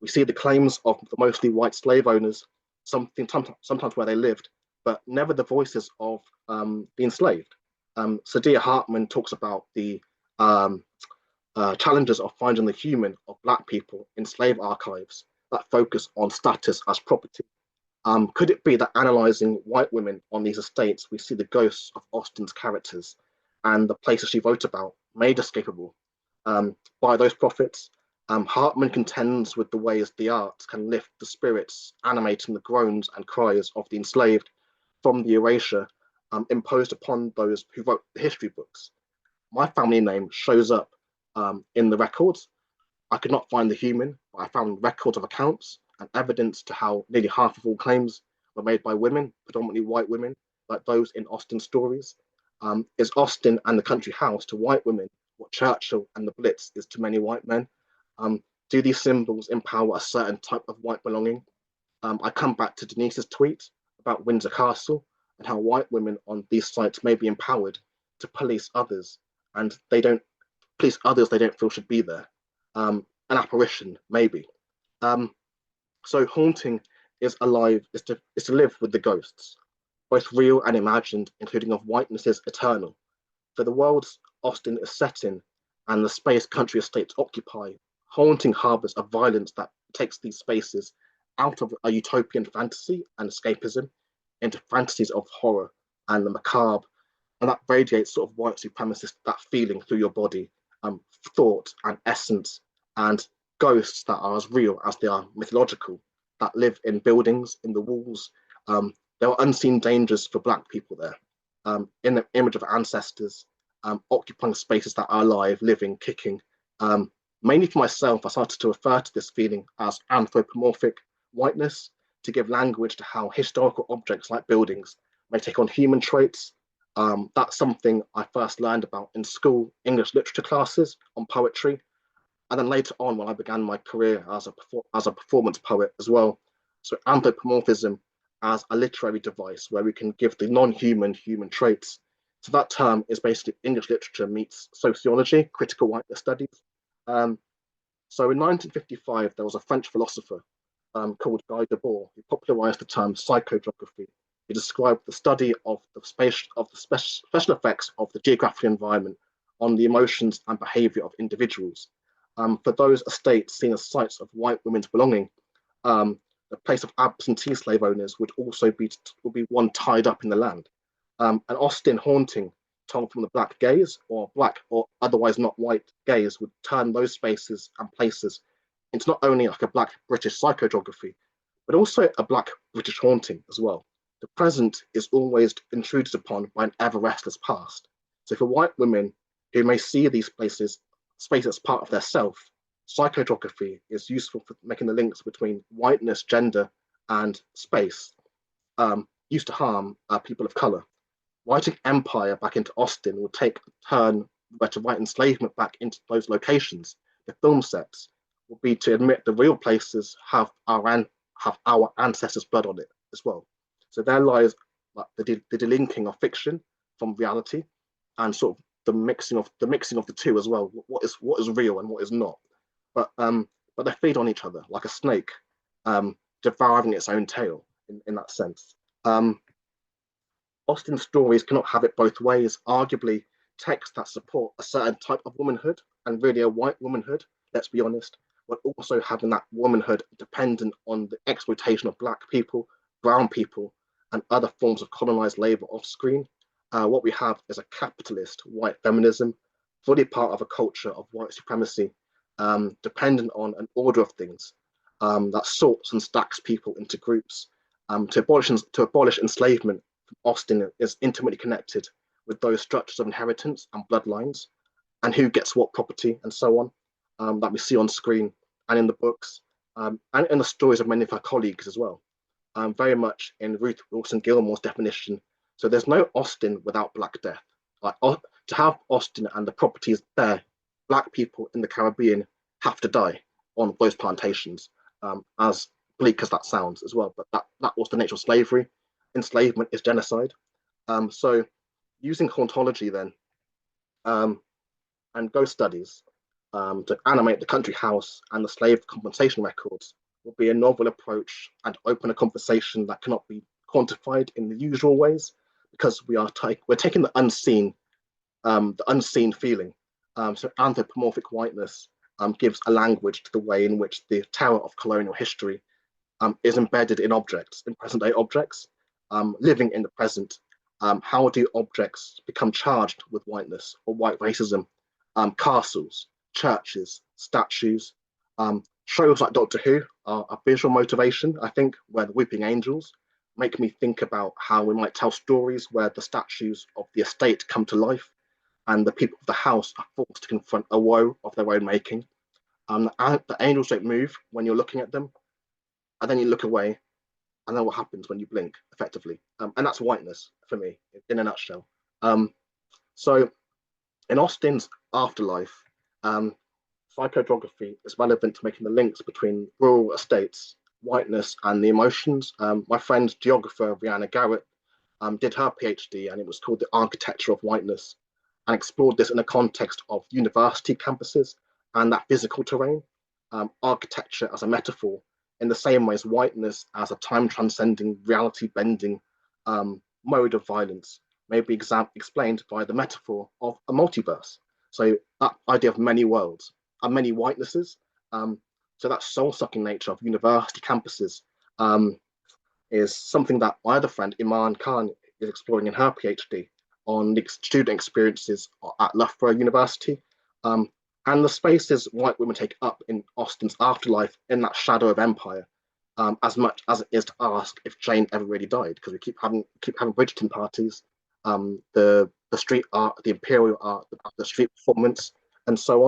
Speaker 2: We see the claims of the mostly white slave owners, sometimes where they lived, but never the voices of the enslaved. Sadia Hartman talks about the challenges of finding the human of Black people in slave archives that focus on status as property. Could it be that analysing white women on these estates, we see the ghosts of Austen's characters and the places she wrote about made escapable by those prophets Hartman contends with the ways the arts can lift the spirits, animating the groans and cries of the enslaved from the erasure imposed upon those who wrote the history books. My family name shows up in the records. I could not find the human, but I found records of accounts and evidence to how nearly half of all claims were made by women, predominantly white women, like those in Austen's stories. Is Austen and the country house to white women what Churchill and the Blitz is to many white men? Do these symbols empower a certain type of white belonging? I come back to Denise's tweet about Windsor Castle and how white women on these sites may be empowered to police others, and they don't police others they don't feel should be there. An apparition, maybe. So haunting is alive, is to live with the ghosts, both real and imagined, including of whiteness's eternal. For the worlds Austen is set in and the space country estates occupy, haunting harbours a violence that takes these spaces out of a utopian fantasy and escapism into fantasies of horror and the macabre, and that radiates sort of white supremacist, that feeling through your body, thought and essence, and ghosts that are as real as they are mythological, that live in buildings, in the walls. There are unseen dangers for Black people there, in the image of ancestors, occupying spaces that are alive, living, kicking. Mainly for myself, I started to refer to this feeling as anthropomorphic whiteness to give language to how historical objects like buildings may take on human traits. That's something I first learned about in school English literature classes on poetry, and then later on when I began my career as a performance poet as well. So anthropomorphism as a literary device where we can give the non-human human traits. So that term is basically English literature meets sociology, critical whiteness studies. So in 1955, there was a French philosopher called Guy Debord who popularized the term psychogeography. He described the study of the special effects of the geographic environment on the emotions and behavior of individuals. For those estates seen as sites of white women's belonging, the place of absentee slave owners would also be one tied up in the land. An Austen haunting told from the Black gaze, or Black or otherwise not white gaze, would turn those spaces and places into not only like a Black British psychogeography, but also a Black British haunting as well. The present is always intruded upon by an ever restless past. So for white women who may see these places, space as part of their self, psychogeography is useful for making the links between whiteness, gender, and space, used to harm people of color. Writing empire back into Austen would take a turn where to write enslavement back into those locations, the film sets, would be to admit the real places have our ancestors' blood on it as well. So there lies like, the delinking of fiction from reality, and sort of the mixing of the two as well. What is real and what is not. But they feed on each other like a snake, devouring its own tail in that sense. Austen's stories cannot have it both ways. Arguably, texts that support a certain type of womanhood and really a white womanhood, let's be honest, but also having that womanhood dependent on the exploitation of Black people, brown people, and other forms of colonized labor off screen. What we have is a capitalist white feminism, fully part of a culture of white supremacy, dependent on an order of things that sorts and stacks people into groups. To abolish enslavement, Austen is intimately connected with those structures of inheritance and bloodlines, and who gets what property and so on, that we see on screen and in the books, and in the stories of many of her colleagues as well. Very much in Ruth Wilson Gilmore's definition. So there's no Austen without Black death. Like to have Austen and the properties there, Black people in the Caribbean have to die on those plantations, as bleak as that sounds as well. But that was the nature of slavery. Enslavement is genocide. So using hauntology then, and ghost studies to animate the country house and the slave compensation records will be a novel approach and open a conversation that cannot be quantified in the usual ways, because we're taking the unseen feeling. So anthropomorphic whiteness gives a language to the way in which the terror of colonial history is embedded in objects, in present day objects, living in the present. How do objects become charged with whiteness or white racism? Castles, churches, statues, Shows like Doctor Who are a visual motivation, I think, where the Weeping Angels make me think about how we might tell stories where the statues of the estate come to life and the people of the house are forced to confront a woe of their own making. The angels don't move when you're looking at them, and then you look away, and then what happens when you blink, effectively? And that's whiteness for me, in a nutshell. So in Austen's Afterlife, psychogeography is relevant to making the links between rural estates, whiteness, and the emotions. My friend geographer Rihanna Garrett did her PhD, and it was called The Architecture of Whiteness, and explored this in the context of university campuses and that physical terrain, architecture as a metaphor, in the same way as whiteness as a time transcending, reality bending mode of violence, may be explained by the metaphor of a multiverse. So, that idea of many worlds and many whitenesses. So, that soul sucking nature of university campuses is something that my other friend, Iman Khan, is exploring in her PhD on the student experiences at Loughborough University. And the spaces white women take up in Austen's Afterlife in that shadow of empire, as much as it is to ask if Jane ever really died, because we keep having Bridgerton parties, the street art, the Imperial art, the street performance, and so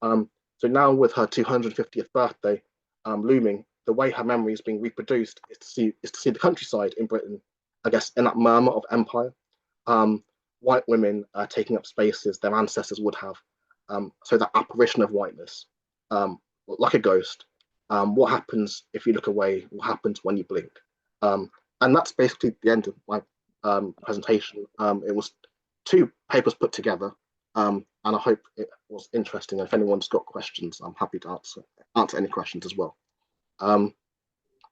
Speaker 2: on. So now with her 250th birthday looming, the way her memory is being reproduced is to see the countryside in Britain, I guess, in that murmur of empire. White women taking up spaces their ancestors would have. So that apparition of whiteness, like a ghost. What happens if you look away? What happens when you blink? And that's basically the end of my presentation. It was 2 papers put together, and I hope it was interesting. And if anyone's got questions, I'm happy to answer any questions as well. And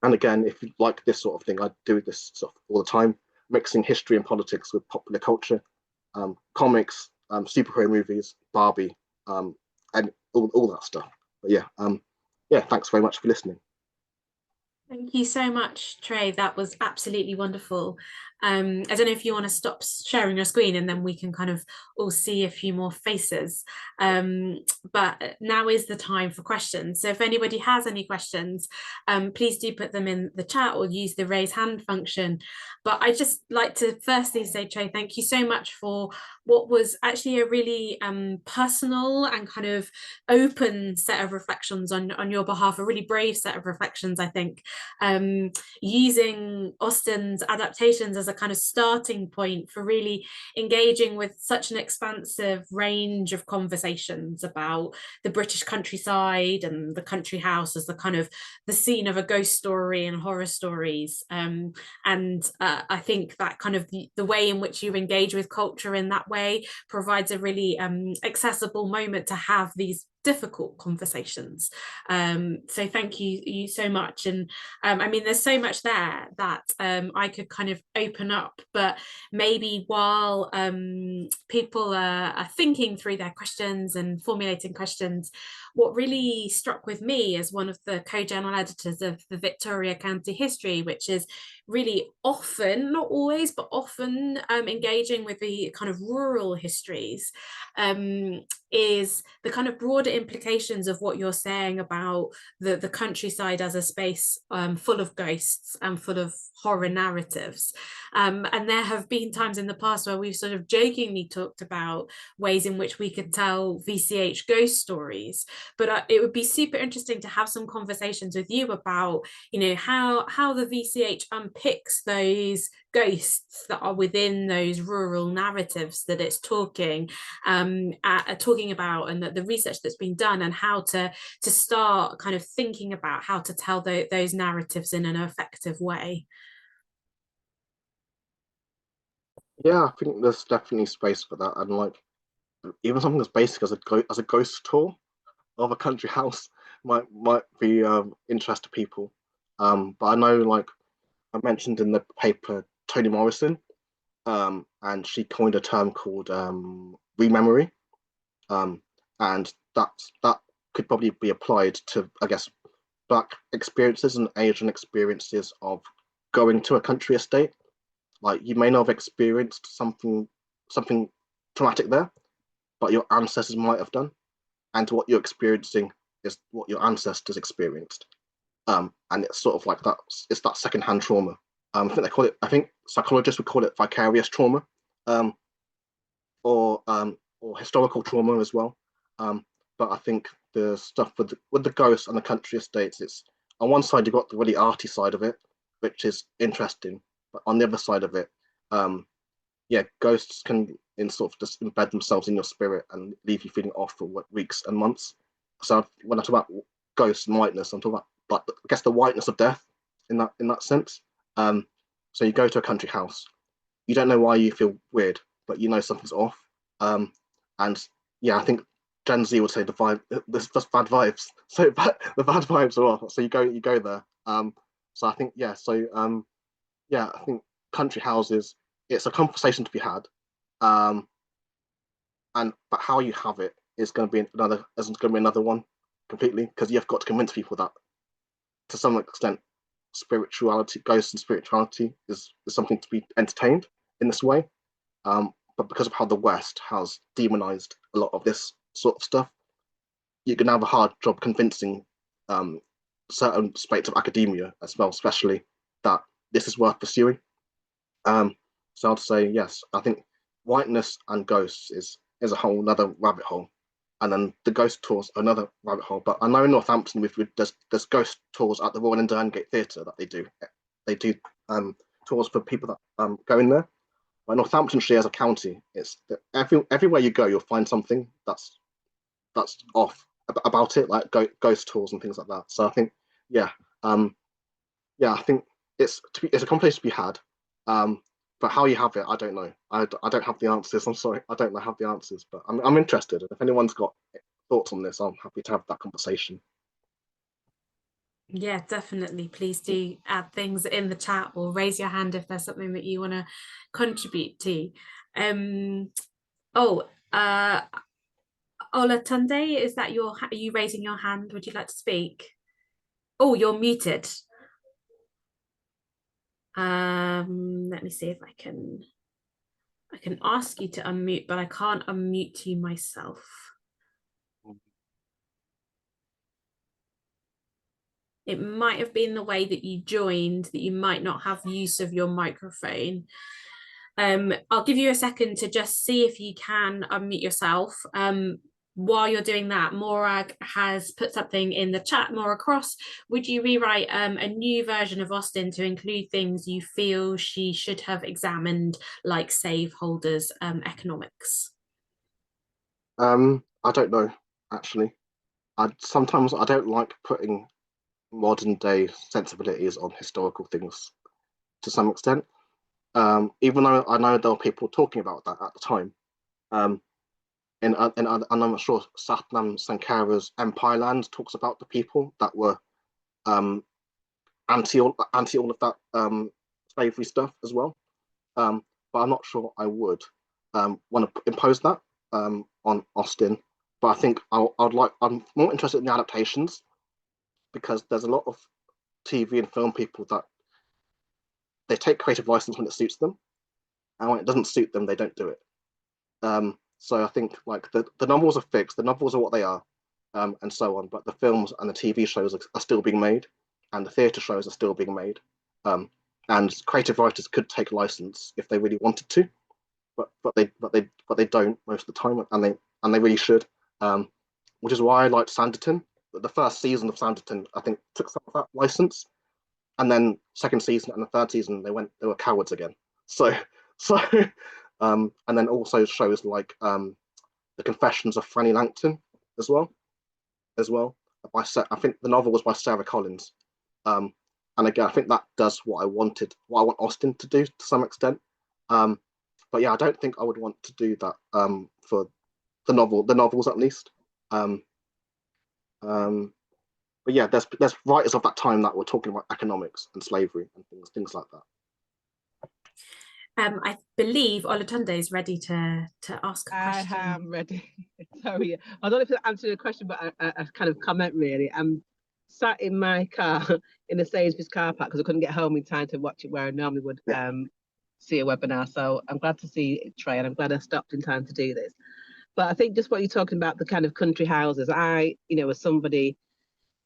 Speaker 2: again, if you like this sort of thing, I do this sort of all the time, mixing history and politics with popular culture, comics, superhero movies, Barbie, and all that stuff. But yeah, thanks very much for listening.
Speaker 1: Thank you so much, Trey. That was absolutely wonderful. I don't know if you want to stop sharing your screen and then we can kind of all see a few more faces. But now is the time for questions. So if anybody has any questions, please do put them in the chat or use the raise hand function. But I'd just like to firstly say, Trey, thank you so much for what was actually a really personal and kind of open set of reflections on your behalf, a really brave set of reflections, I think. Using Austen's adaptations as a kind of starting point for really engaging with such an expansive range of conversations about the British countryside and the country house as the kind of the scene of a ghost story and horror stories. I think that kind of the way in which you engage with culture in that way provides a really accessible moment to have these difficult conversations. So thank you so much. And I mean, there's so much there that I could kind of open up, but maybe while people are thinking through their questions and formulating questions, what really struck with me as one of the co-general editors of the Victoria County History, which is really often, not always, but often engaging with the kind of rural histories, is the kind of broader implications of what you're saying about the countryside as a space full of ghosts and full of horror narratives. And there have been times in the past where we've sort of jokingly talked about ways in which we could tell VCH ghost stories, but it would be super interesting to have some conversations with you about, you know, how the VCH unpicks those ghosts that are within those rural narratives that it's talking about, and the research that's been done, and how to start kind of thinking about how to tell those narratives in an effective way.
Speaker 2: Yeah, I think there's definitely space for that, and like even something as basic as a ghost tour of a country house might be interest to people. But I know, like I mentioned in the paper, Toni Morrison, and she coined a term called rememory, and that could probably be applied to, I guess, Black experiences and Asian experiences of going to a country estate. Like you may not have experienced something traumatic there, but your ancestors might have done, and what you're experiencing is what your ancestors experienced. And it's sort of like that. It's that secondhand trauma. I think they call it. I think psychologists would call it vicarious trauma, um, or historical trauma as well. But I think the stuff with the ghosts and the country estates, it's on one side you've got the really arty side of it, which is interesting, but on the other side of it, yeah, ghosts can in sort of just embed themselves in your spirit and leave you feeling off for weeks and months. So when I talk about ghosts and whiteness, I'm talking about, like, I guess, the whiteness of death in that sense. So you go to a country house, you don't know why you feel weird, but you know something's off. And yeah, I think Gen Z would say the vibe, there's just bad vibes. So the bad vibes are off. So you go there. So I think, yeah. So yeah, I think country houses, it's a conversation to be had. But how you have it is going to be another one completely, because you've got to convince people that to some extent spirituality, ghosts and spirituality is something to be entertained in this way. But because of how the West has demonized a lot of this sort of stuff, you're going to have a hard job convincing certain aspects of academia as well, especially that this is worth pursuing. So I'd say yes. I think whiteness and ghosts is a whole another rabbit hole, and then the ghost tours are another rabbit hole. But I know in Northampton there's ghost tours at the Royal Gate Theatre that they do. They do tours for people that go in there. But Northamptonshire as a county, it's everywhere you go, you'll find something that's off about it, like ghost tours and things like that. So I think, yeah, yeah, I think it's a conversation to be had. But how you have it, I don't know. I don't have the answers. I'm sorry, I don't have the answers. But I'm interested. If anyone's got thoughts on this, I'm happy to have that conversation.
Speaker 1: Yeah, definitely. Please do add things in the chat or raise your hand if there's something that you want to contribute to. Ola Tunde, is that are you raising your hand? Would you like to speak? Oh, you're muted. Let me see if I can ask you to unmute, but I can't unmute you myself. It might have been the way that you joined that you might not have use of your microphone. I'll give you a second to just see if you can unmute yourself. While you're doing that, Morag has put something in the chat. Morag Cross, would you rewrite a new version of Austen to include things you feel she should have examined, like slaveholders' economics?
Speaker 2: I don't know, actually. Sometimes I don't like putting modern day sensibilities on historical things to some extent. Even though I know there were people talking about that at the time. And I'm sure Satnam Sankara's Empire Land talks about the people that were anti all of that slavery stuff as well. But I'm not sure I would want to impose that on Austen. But I think I'm more interested in the adaptations, because there's a lot of TV and film people that they take creative license when it suits them, and when it doesn't suit them, they don't do it. So I think, like, the novels are fixed, the novels are what they are, and so on. But the films and the TV shows are still being made, and the theatre shows are still being made. And creative writers could take license if they really wanted to, but they don't most of the time, and they really should. Which is why I liked Sanditon. The first season of Sanditon, I think, took some of that license, and then second season and the third season they were cowards again. So and then also shows like The Confessions of Franny Langton as well. I think the novel was by Sarah Collins. And again, I think that does what I want Austen to do to some extent. But yeah, I don't think I would want to do that for the novels at least. But yeah, there's writers of that time that were talking about economics and slavery and things like that.
Speaker 1: I believe Olatunde is ready to ask a question.
Speaker 3: I am ready. Sorry, I don't know if it answered the question, but a kind of comment really. I'm sat in my car in the Sainsbury's car park because I couldn't get home in time to watch it where I normally would see a webinar. So I'm glad to see Trey, and I'm glad I stopped in time to do this. But I think just what you're talking about, the kind of country houses, as somebody,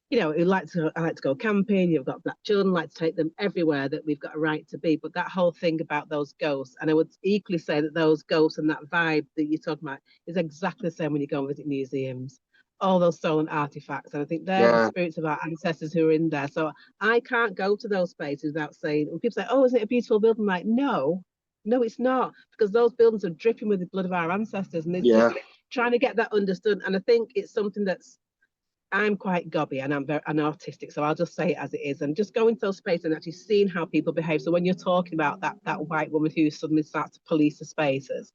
Speaker 3: who I like to go camping, you've got black children, like to take them everywhere that we've got a right to be. But that whole thing about those ghosts, and I would equally say that those ghosts and that vibe that you're talking about is exactly the same when you go and visit museums, all those stolen artifacts. And I think they're the spirits of our ancestors who are in there. So I can't go to those places without saying, when people say, oh, isn't it a beautiful building? I'm like, no, it's not, because those buildings are dripping with the blood of our ancestors. And it's just trying to get that understood. And I think it's something I'm quite gobby and I'm very artistic, so I'll just say it as it is, and just go into those spaces and actually seeing how people behave. So when you're talking about that white woman who suddenly starts to police the spaces,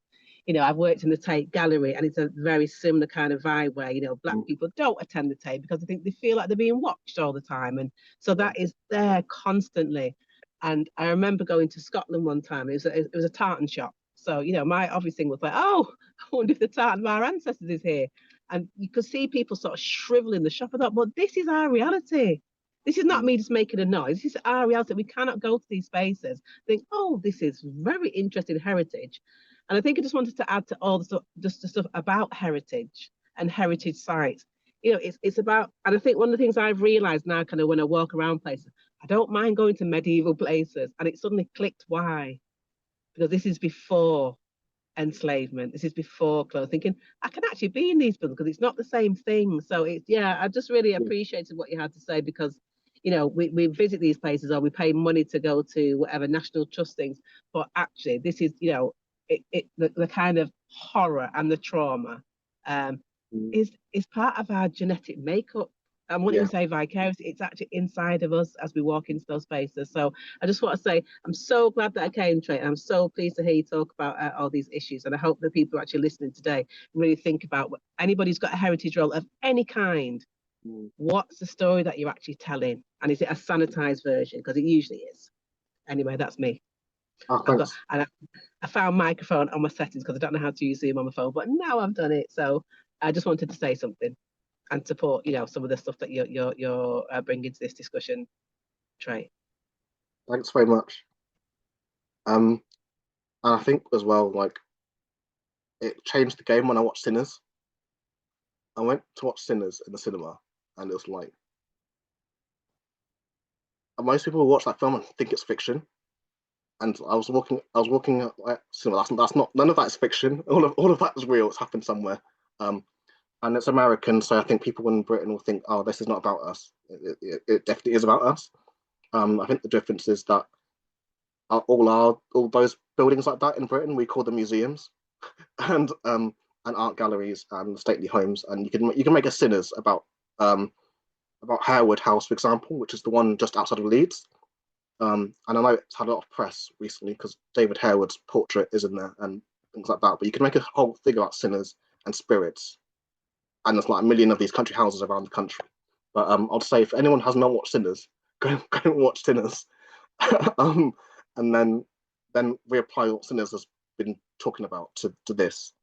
Speaker 3: I've worked in the Tate Gallery, and it's a very similar kind of vibe where black people don't attend the Tate because I think they feel like they're being watched all the time, and so that is there constantly. And I remember going to Scotland one time. It was a tartan shop, so my obvious thing was like, oh, I wonder if the tartan of our ancestors is here. And you could see people sort of shriveling the shop. I thought, well, this is our reality. This is not me just making a noise. This is our reality. We cannot go to these spaces. Think, oh, this is very interesting heritage. And I think I just wanted to add to all the stuff, just the stuff about heritage and heritage sites. It's about, and I think one of the things I've realized now, kind of when I walk around places, I don't mind going to medieval places. And it suddenly clicked why. Because this is before enslavement. This is before clothes. Thinking I can actually be in these buildings because it's not the same thing. So I just really appreciated what you had to say, because we visit these places or we pay money to go to whatever National Trust things, but actually this is the kind of horror and the trauma is part of our genetic makeup. I won't even say vicarious, it's actually inside of us as we walk into those spaces. So I just want to say, I'm so glad that I came, Trey. I'm so pleased to hear you talk about all these issues. And I hope that people actually listening today really think about anybody who's got a heritage role of any kind. What's the story that you're actually telling? And is it a sanitized version? Because it usually is. Anyway, that's me. I found microphone on my settings because I don't know how to use Zoom on my phone, but now I've done it. So I just wanted to say something and support, some of the stuff that you're bringing to this discussion, Trey.
Speaker 2: Thanks very much. And I think as well, like, it changed the game when I watched Sinners. I went to watch Sinners in the cinema, and it was like, most people watch that film and think it's fiction. And I was walking like, cinema. That's not, none of that is fiction. All of that is real. It's happened somewhere. And it's American, so I think people in Britain will think, oh, this is not about us. It definitely is about us. I think the difference is that all those buildings like that in Britain, we call them museums, and art galleries and stately homes. And you can make a Sinners about Harewood House, for example, which is the one just outside of Leeds. And I know it's had a lot of press recently because David Harewood's portrait is in there and things like that. But you can make a whole thing about sinners and spirits. And there's like a million of these country houses around the country. But I'll say, if anyone has not watched Sinners, go and watch Sinners. And then reapply what Sinners has been talking about to this.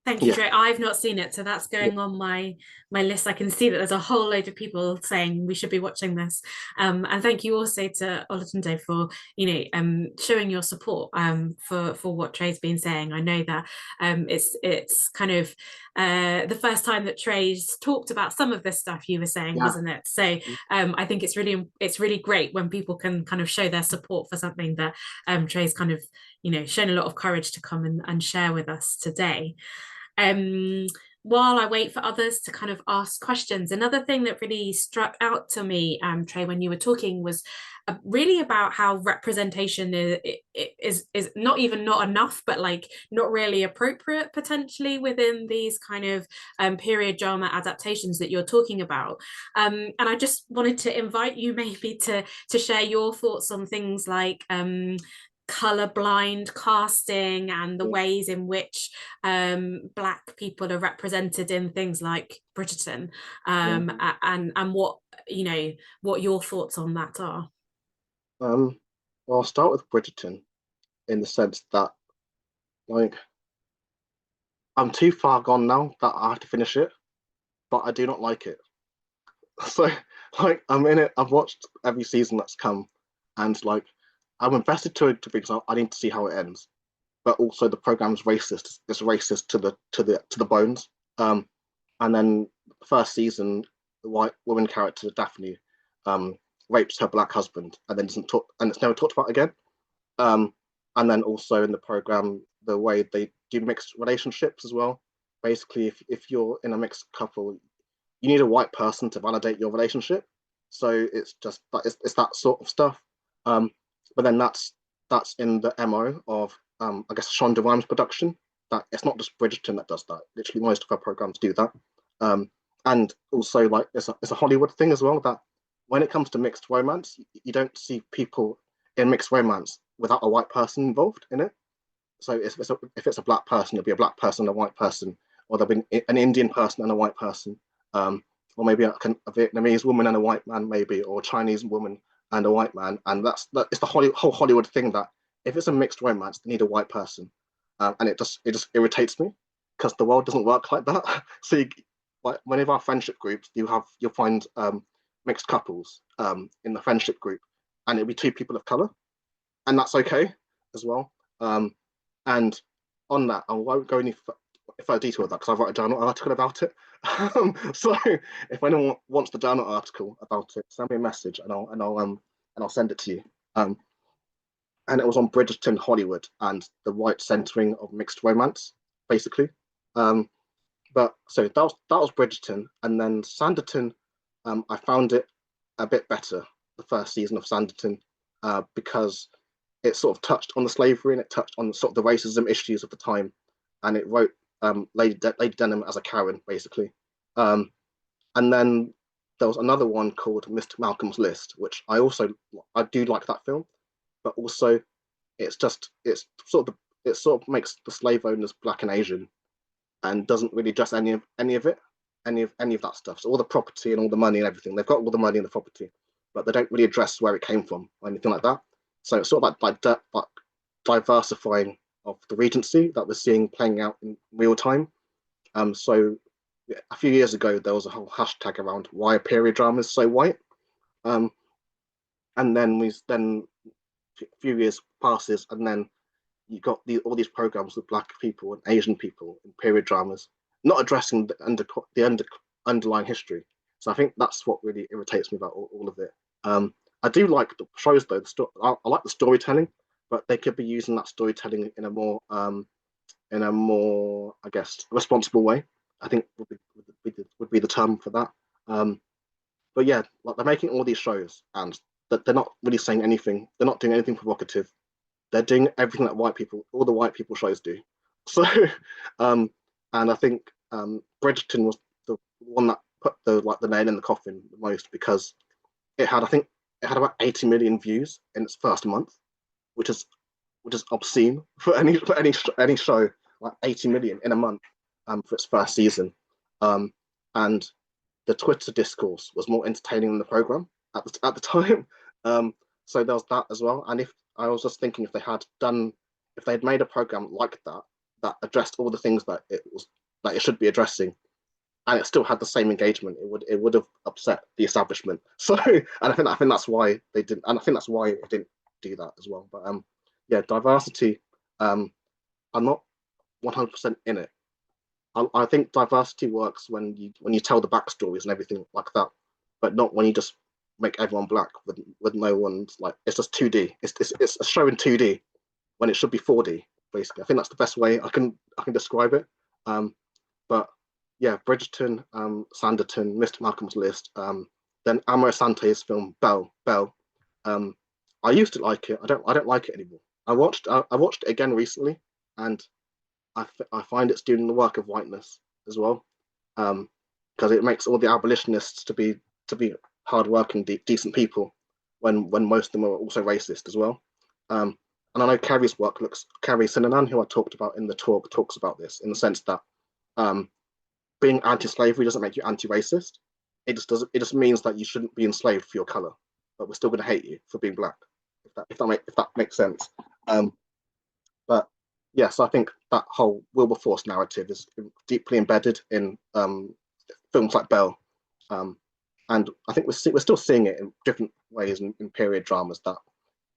Speaker 1: Thank you, Trey. I've not seen it, so that's going on my list. I can see that there's a whole load of people saying we should be watching this. And thank you also to Olatunde for showing your support for what Trey's been saying. I know that it's kind of the first time that Trey's talked about some of this stuff you were saying, wasn't it? So I think it's really great when people can kind of show their support for something that Trey's kind of shown a lot of courage to come and share with us today. While I wait for others to kind of ask questions, another thing that really struck out to me, Trey, when you were talking was really about how representation is not even not enough, but like not really appropriate potentially within these kind of period drama adaptations that you're talking about. And I just wanted to invite you maybe to share your thoughts on things like colorblind casting and the ways in which Black people are represented in things like Bridgerton, and what your thoughts on that are.
Speaker 2: Well, I'll start with Bridgerton in the sense that, like, I'm too far gone now that I have to finish it, but I do not like it. So, like, I'm in it. I've watched every season that's come, and like, I'm invested to it because I need to see how it ends. but also the program's racist. It's racist to the bones. And then the first season, the white woman character Daphne rapes her black husband, and then doesn't talk, and it's never talked about again. And then also in the program, the way they do mixed relationships as well. Basically, if you're in a mixed couple, you need a white person to validate your relationship. So it's just it's that sort of stuff. But then that's in the MO of I guess Shonda Rhimes' production. That it's not just Bridgerton that does that. Literally, most of her programs do that. And also, like, it's a Hollywood thing as well, that when it comes to mixed romance, you don't see people in mixed romance without a white person involved in it. So if it's a black person, it'll be a black person and a white person, or there'll be an Indian person and a white person, or maybe a Vietnamese woman and a white man, maybe, or a Chinese woman and a white man. And it's the whole Hollywood thing that if it's a mixed romance, they need a white person, and it just irritates me because the world doesn't work like that. So like many of our friendship groups, you'll find mixed couples in the friendship group, and it'll be two people of color, and that's okay as well. And on that, I won't go any further detail with that because I've wrote a journal article about it. So if anyone wants the journal article about it, send me a message and I'll send it to you. And it was on Bridgerton Hollywood and the right centering of mixed romance, basically. But so that was Bridgerton, and then Sanditon. I found it a bit better, the first season of Sanditon, because it sort of touched on the slavery and it touched on sort of the racism issues of the time, and it wrote Lady Denham as a Karen, basically. And then there was another one called Mr. Malcolm's List, which I do like that film, but also it sort of makes the slave owners black and Asian, and doesn't really address any of that stuff. So all the property and all the money and everything, they've got all the money and the property, but they don't really address where it came from or anything like that. So it's sort of like diversifying of the Regency that we're seeing playing out in real time. So a few years ago, there was a whole hashtag around why a period drama is so white. And then a few years passes, and then you got all these programs with black people and Asian people in period dramas, not addressing the underlying history. So I think that's what really irritates me about all of it. I do like the shows though. I like the storytelling, but they could be using that storytelling in a more, I guess, responsible way. I think would be the term for that. But yeah, like they're making all these shows, and they're not really saying anything. They're not doing anything provocative. They're doing everything that all the white people shows do. So, and I think Bridgerton was the one that put the nail in the coffin the most, because it had about 80 million views in its first month, which is obscene for any show. Like 80 million in a month for its first season, and the Twitter discourse was more entertaining than the program at the time. So there was that as well. And if I was just thinking, if they'd made a program like that addressed all the things that it should be addressing, and it still had the same engagement, it would have upset the establishment. So, and I think that's why they didn't, and I think that's why it didn't do that as well. But yeah, diversity. I'm not 100% in it. I think diversity works when you tell the backstories and everything like that, but not when you just make everyone black with no one's, like, it's just 2D. It's a show in 2D when it should be 4D. Basically, I think that's the best way I can describe it. But yeah, Bridgerton, Sanditon, Mr. Malcolm's List, then Amor Sante's film Belle. I used to like it. I don't like it anymore. I watched it again recently, and I find it's doing the work of whiteness as well, because it makes all the abolitionists to be hardworking, decent people, when most of them are also racist as well. And I know Carrie's work Carrie Sinanan, who I talked about in the talk, talks about this in the sense that being anti-slavery doesn't make you anti-racist. It just means that you shouldn't be enslaved for your color, but we're still going to hate you for being black. If that makes sense. But yes, I think that whole Wilberforce narrative is deeply embedded in films like Belle, and I think we're still seeing it in different ways in period dramas, that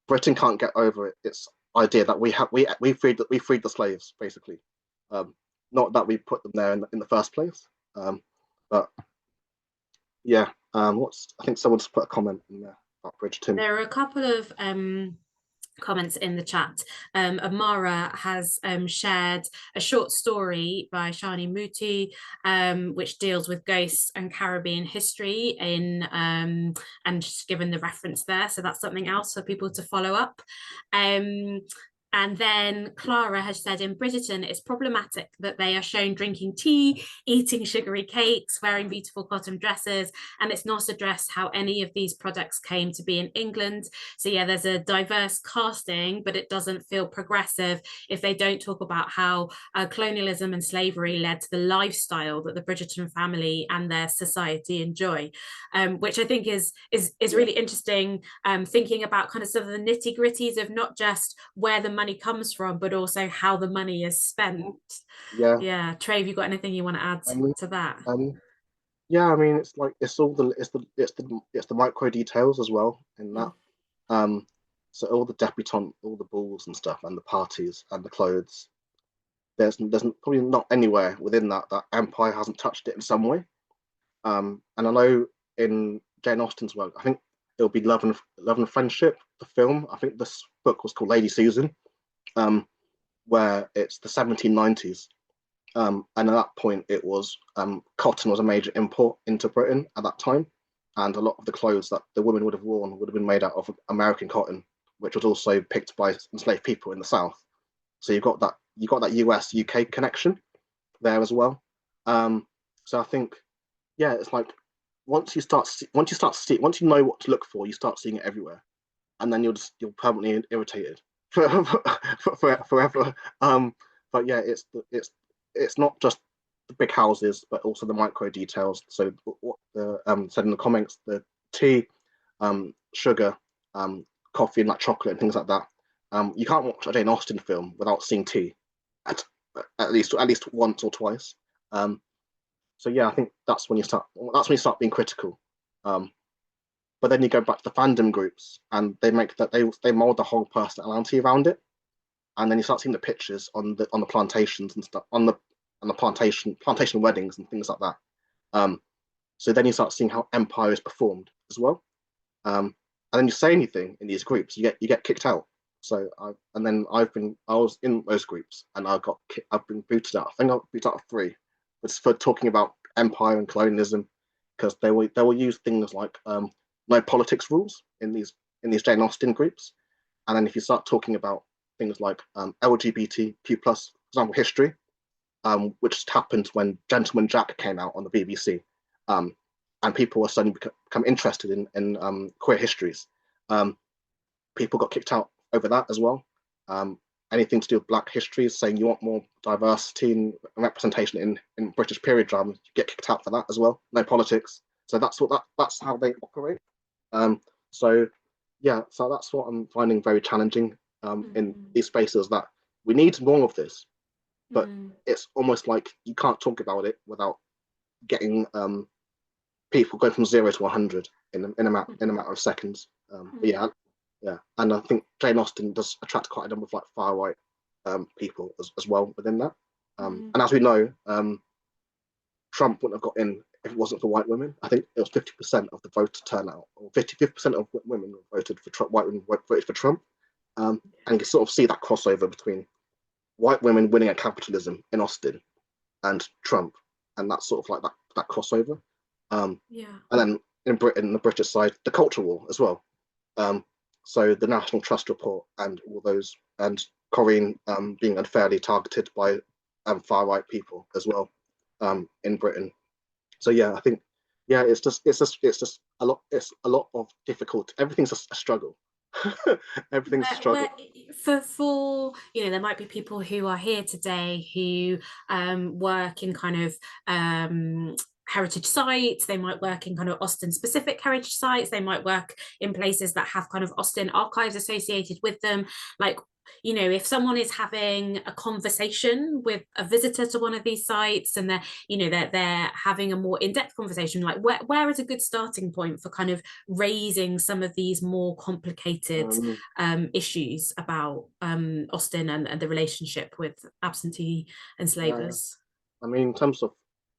Speaker 2: Britain can't get over its idea that we freed the slaves, basically. Not that we put them there in the first place. But yeah, I think someone just put a comment in there about Bridgerton.
Speaker 1: There are a couple of comments in the chat. Amara has shared a short story by Shani Muti, which deals with ghosts and Caribbean history and just given the reference there. So that's something else for people to follow up. And then Clara has said, in Bridgerton, it's problematic that they are shown drinking tea, eating sugary cakes, wearing beautiful cotton dresses, and it's not addressed how any of these products came to be in England. So yeah, there's a diverse casting, but it doesn't feel progressive if they don't talk about how colonialism and slavery led to the lifestyle that the Bridgerton family and their society enjoy, which I think is really interesting, thinking about kind of some of the nitty-gritties of not just where the money comes from, but also how the money is spent. Yeah. Trey, have you got anything you want to add to that?
Speaker 2: Yeah, I mean, it's like it's the micro details as well in that. So all the debutante, all the balls and stuff, and the parties and the clothes. There's probably not anywhere within that Empire hasn't touched it in some way. And I know in Jane Austen's work, I think it'll be Love and Friendship, the film. I think this book was called Lady Susan, where it's the 1790s. And at that point, it was cotton was a major import into Britain at that time, and a lot of the clothes that the women would have worn would have been made out of American cotton, which was also picked by enslaved people in the South. So you got that US UK connection there as well. So I think, yeah, it's like once you know what to look for, you start seeing it everywhere, and then you're permanently irritated forever. But yeah, it's not just the big houses, but also the micro details. So what said in the comments, the tea, sugar, coffee, and like chocolate and things like that. You can't watch a Jane Austen film without seeing tea, at least once or twice. So yeah, I think that's when you start being critical. But then you go back to the fandom groups, and they mold the whole personality around it, and then you start seeing the pictures on the plantations and stuff, on the plantation weddings and things like that. So then you start seeing how empire is performed as well. And then you say anything in these groups, you get kicked out. So I was in those groups, and I've been booted out. I think I got booted out of 3. It's for talking about empire and colonialism, because they will use things like no politics rules in these Jane Austen groups. And then if you start talking about things like LGBTQ+, for example, history, which happened when Gentleman Jack came out on the BBC, and people were suddenly become interested in queer histories. People got kicked out over that as well. Anything to do with Black history, saying you want more diversity and representation in British period drama, you get kicked out for that as well. No politics. So that's how they operate. So that's what I'm finding very challenging in these spaces, that we need more of this, but it's almost like you can't talk about it without getting people going from 0 to 100 in a matter of seconds. Yeah, and I think Jane Austen does attract quite a number of like far right people as well within that. And as we know, Trump wouldn't have got in if it wasn't for white women. I think it was 50% of the voter turnout, or 50% of women voted for Trump. White women voted for Trump, and you can sort of see that crossover between white women winning at capitalism in Austen and Trump, and that's sort of like that crossover. And then in Britain, the British side, the culture war as well. So the National Trust report and all those, and Corinne being unfairly targeted by far right people as well in Britain. So yeah, I think it's just a lot. It's a lot of difficult. Everything's a struggle. Everything's a struggle.
Speaker 1: For there might be people who are here today who work in kind of heritage sites. They might work in kind of Austen specific heritage sites. They might work in places that have kind of Austen archives associated with them. Like, you know, if someone is having a conversation with a visitor to one of these sites, and they're, you know, they're having a more in-depth conversation, like where is a good starting point for kind of raising some of these more complicated issues about Austen and the relationship with absentee enslavers?
Speaker 2: I mean, in terms of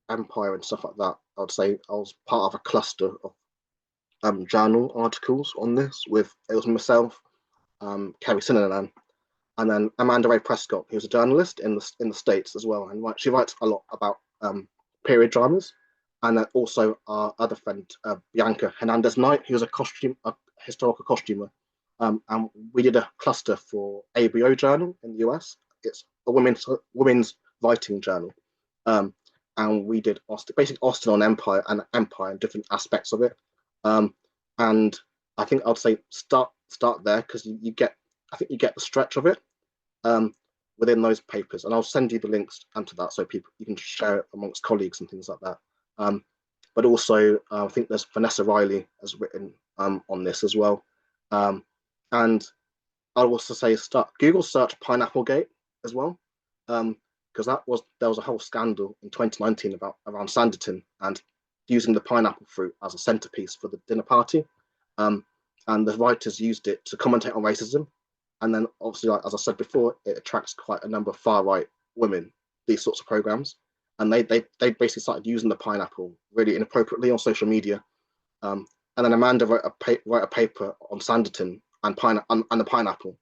Speaker 2: empire and stuff like that, I would say I was part of a cluster of journal articles on this. It was myself, Kerry Sinanan, and then Amanda Ray Prescott, who's a journalist in the States as well, and she writes a lot about period dramas. And then also our other friend, Bianca Hernandez Knight, who's a historical costumer. And we did a cluster for ABO Journal in the US. It's a women's writing journal. And we did basically Austen on empire and different aspects of it. And I think I'd say start there, because you get the stretch of it within those papers. And I'll send you the links to that, so you can share it amongst colleagues and things like that. But also, I think there's Vanessa Riley has written on this as well. And I'll also say Google search Pineapple Gate as well, because there was a whole scandal in 2019 around Sanditon and using the pineapple fruit as a centerpiece for the dinner party. And the writers used it to commentate on racism. And then obviously, like, as I said before, it attracts quite a number of far-right women, these sorts of programs. And they basically started using the pineapple really inappropriately on social media. And then Amanda wrote a paper on Sanditon and the pineapple.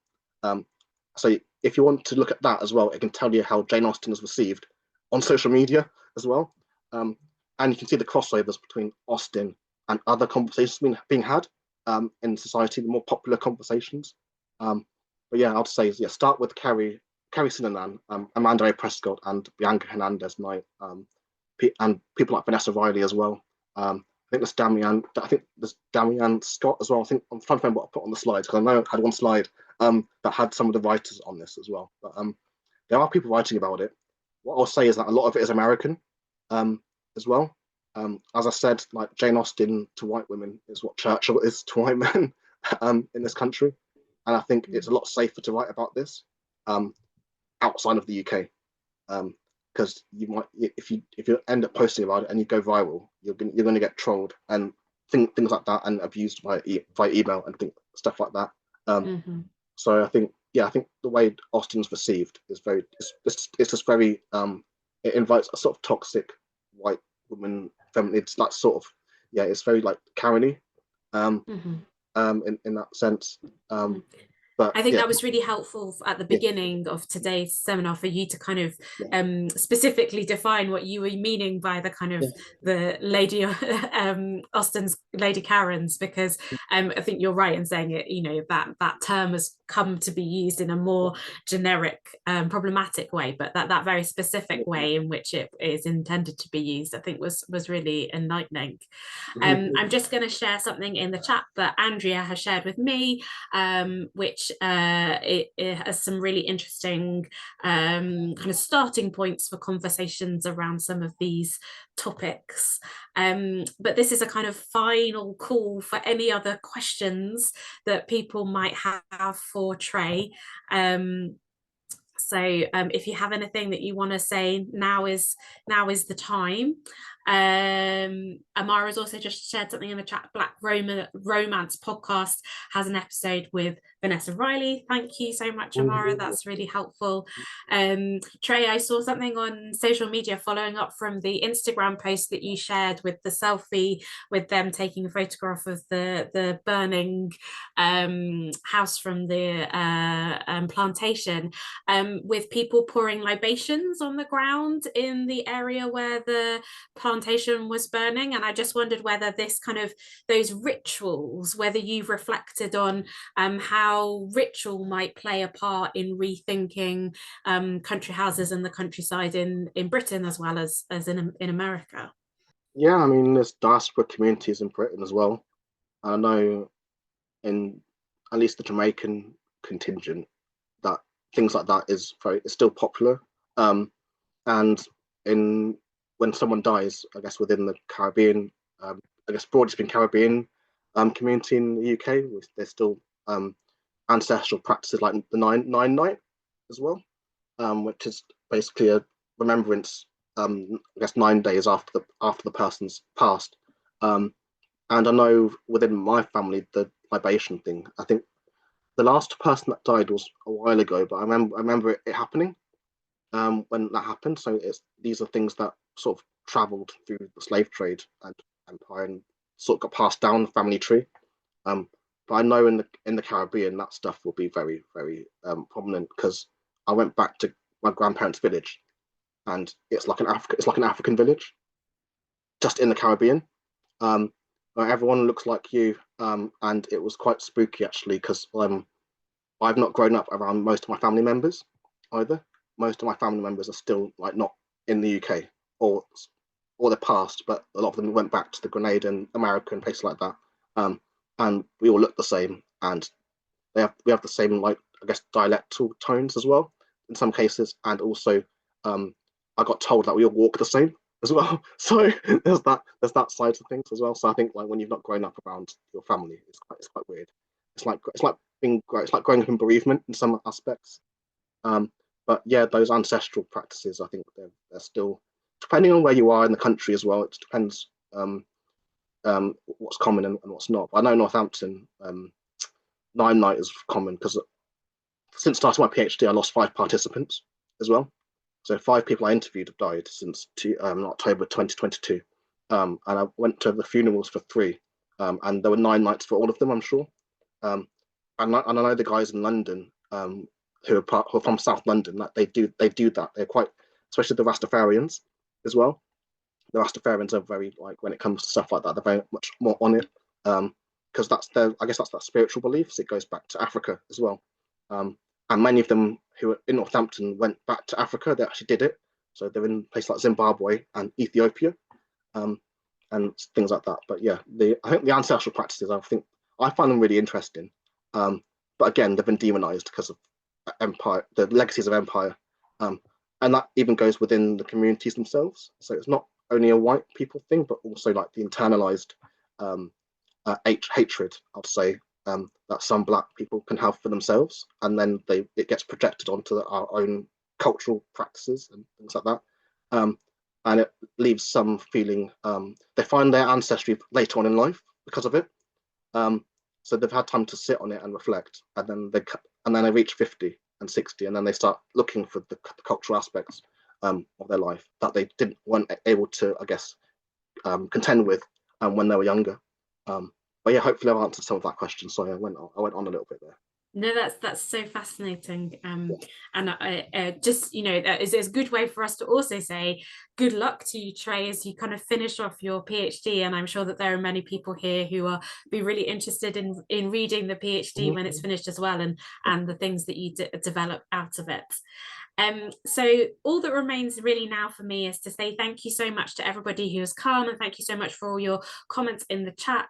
Speaker 2: So if you want to look at that as well, it can tell you how Jane Austen is received on social media as well. And you can see the crossovers between Austen and other conversations being had in society, the more popular conversations. But yeah, I'd say start with Kerry Sinanan, Amanda A. Prescott, and Bianca Hernandez Knight, and people like Vanessa Riley as well. I think there's Damian Scott as well. I think I'm trying to remember what I put on the slides, because I know I had one slide that had some of the writers on this as well. But there are people writing about it. What I'll say is that a lot of it is American as well. As I said, like Jane Austen to white women is what Churchill is to white men in this country. And I think it's a lot safer to write about this outside of the UK, because you might, if you end up posting about it and you go viral, you're going to get trolled and things like that, and abused by email and stuff like that. So I think the way Austen's received is it's just very it invites a sort of toxic white woman feminine. It's that sort of, it's very like Karen-y in that sense. But
Speaker 1: I think that was really helpful at the beginning of today's seminar for you to kind of specifically define what you were meaning by the kind of the Lady Austen's Lady Karens, because I think you're right in saying it, you know, that term has come to be used in a more generic problematic way, but that very specific way in which it is intended to be used, I think was really enlightening. I'm just going to share something in the chat that Andrea has shared with me, which it has some really interesting kind of starting points for conversations around some of these topics. But this is a kind of final call for any other questions that people might have for Trey. So if you have anything that you want to say, now is the time. Amara's also just shared something in the chat. Black Romance podcast has an episode with Vanessa Riley. Thank you so much, Amara. That's really helpful. Trey, I saw something on social media following up from the Instagram post that you shared with the selfie with them taking a photograph of the burning house from the plantation, with people pouring libations on the ground in the area where the plantation was burning. And I just wondered whether this kind of those rituals, whether you've reflected on how ritual might play a part in rethinking country houses and the countryside in Britain as well as in America.
Speaker 2: Yeah, I mean, there's diaspora communities in Britain as well. I know in at least the Jamaican contingent that things like that is still popular. And when someone dies, I guess within the Caribbean, I guess broadly speaking, Caribbean community in the UK, there's still ancestral practices like the nine night as well, which is basically a remembrance, I guess 9 days after the person's passed. And I know within my family, the libation thing, I think the last person that died was a while ago, but I remember it happening when that happened. So these are things that sort of travelled through the slave trade and empire and sort of got passed down the family tree. But I know in the Caribbean that stuff will be very, very prominent, because I went back to my grandparents' village, and it's like an African village, just in the Caribbean, where everyone looks like you, and it was quite spooky actually, because I've not grown up around most of my family members either. Most of my family members are still like not in the UK, or they're past, but a lot of them went back to the Grenada and America and places like that. And we all look the same, and we have the same, like, I guess, dialectal tones as well in some cases, and also I got told that we all walk the same as well. So there's that side of things as well. So I think, like, when you've not grown up around your family, it's quite weird. It's like growing up in bereavement in some aspects. But yeah, those ancestral practices, I think they're still, depending on where you are in the country as well. It depends what's common and what's not. But I know Northampton, nine night is common, because since starting my PhD, I lost 5 participants as well. So 5 people I interviewed have died since October 2022. And I went to the funerals for 3, and there were 9 nights for all of them, I'm sure. And I know the guys in London who are from South London, that they do that. They're quite, especially the Rastafarians as well. The Rastafarians are very, like, when it comes to stuff like that, they're very much more on it, because that's that spiritual beliefs. It goes back to Africa as well. And many of them who are in Northampton went back to Africa. They actually did it. So they're in places like Zimbabwe and Ethiopia, and things like that. But yeah, I think the ancestral practices, I find them really interesting. But again, they've been demonized because of empire, the legacies of empire, and that even goes within the communities themselves. So it's not only a white people thing, but also like the internalized hatred, I'd say, that some Black people can have for themselves, and then it gets projected onto our own cultural practices and things like that, and it leaves some feeling they find their ancestry later on in life because of it. So they've had time to sit on it and reflect, and then they reach 50 and 60, and then they start looking for the cultural aspects of their life that they weren't able to, I guess, contend with when they were younger. But yeah, hopefully I've answered some of that question. Sorry, I went on a little bit there.
Speaker 1: No, that's so fascinating, and I just, that is a good way for us to also say good luck to you, Trey, as you kind of finish off your PhD. And I'm sure that there are many people here who are be really interested in reading the PhD when it's finished as well, and the things that you develop out of it. So all that remains really now for me is to say thank you so much to everybody who has come, and thank you so much for all your comments in the chat.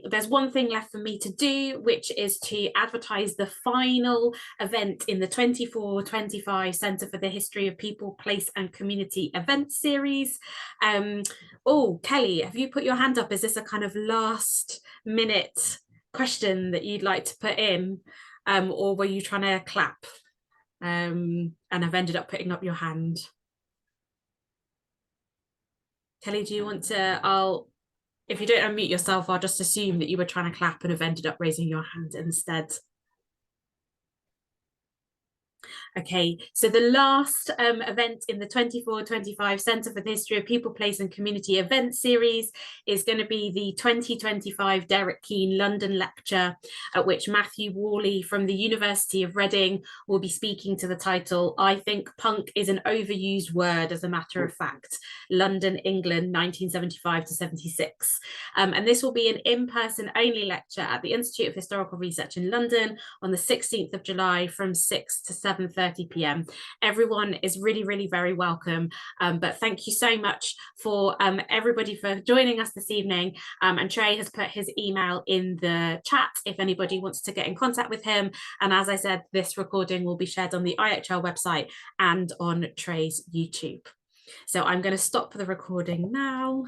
Speaker 1: There's one thing left for me to do, which is to advertise the final event in the 24-25 Centre for the History of People, Place and Community event series. Oh, Kelly, have you put your hand up? Is this a kind of last minute question that you'd like to put in, or were you trying to clap? And I've ended up putting up your hand. Kelly, do you want to, if you don't unmute yourself, I'll just assume that you were trying to clap and have ended up raising your hand instead. Okay, so the last event in the 24-25 Centre for the History of People, Place and Community event series is going to be the 2025 Derek Keane London Lecture, at which Matthew Worley from the University of Reading will be speaking to the title, I Think Punk is an Overused Word as a Matter of Fact, London, England, 1975 to 76. And this will be an in-person only lecture at the Institute of Historical Research in London on the 16th of July from 6 to 7:30 p.m. Everyone is really, really very welcome. But thank you so much for everybody for joining us this evening. And Trey has put his email in the chat if anybody wants to get in contact with him. And as I said, this recording will be shared on the IHR website and on Trey's YouTube. So I'm going to stop the recording now.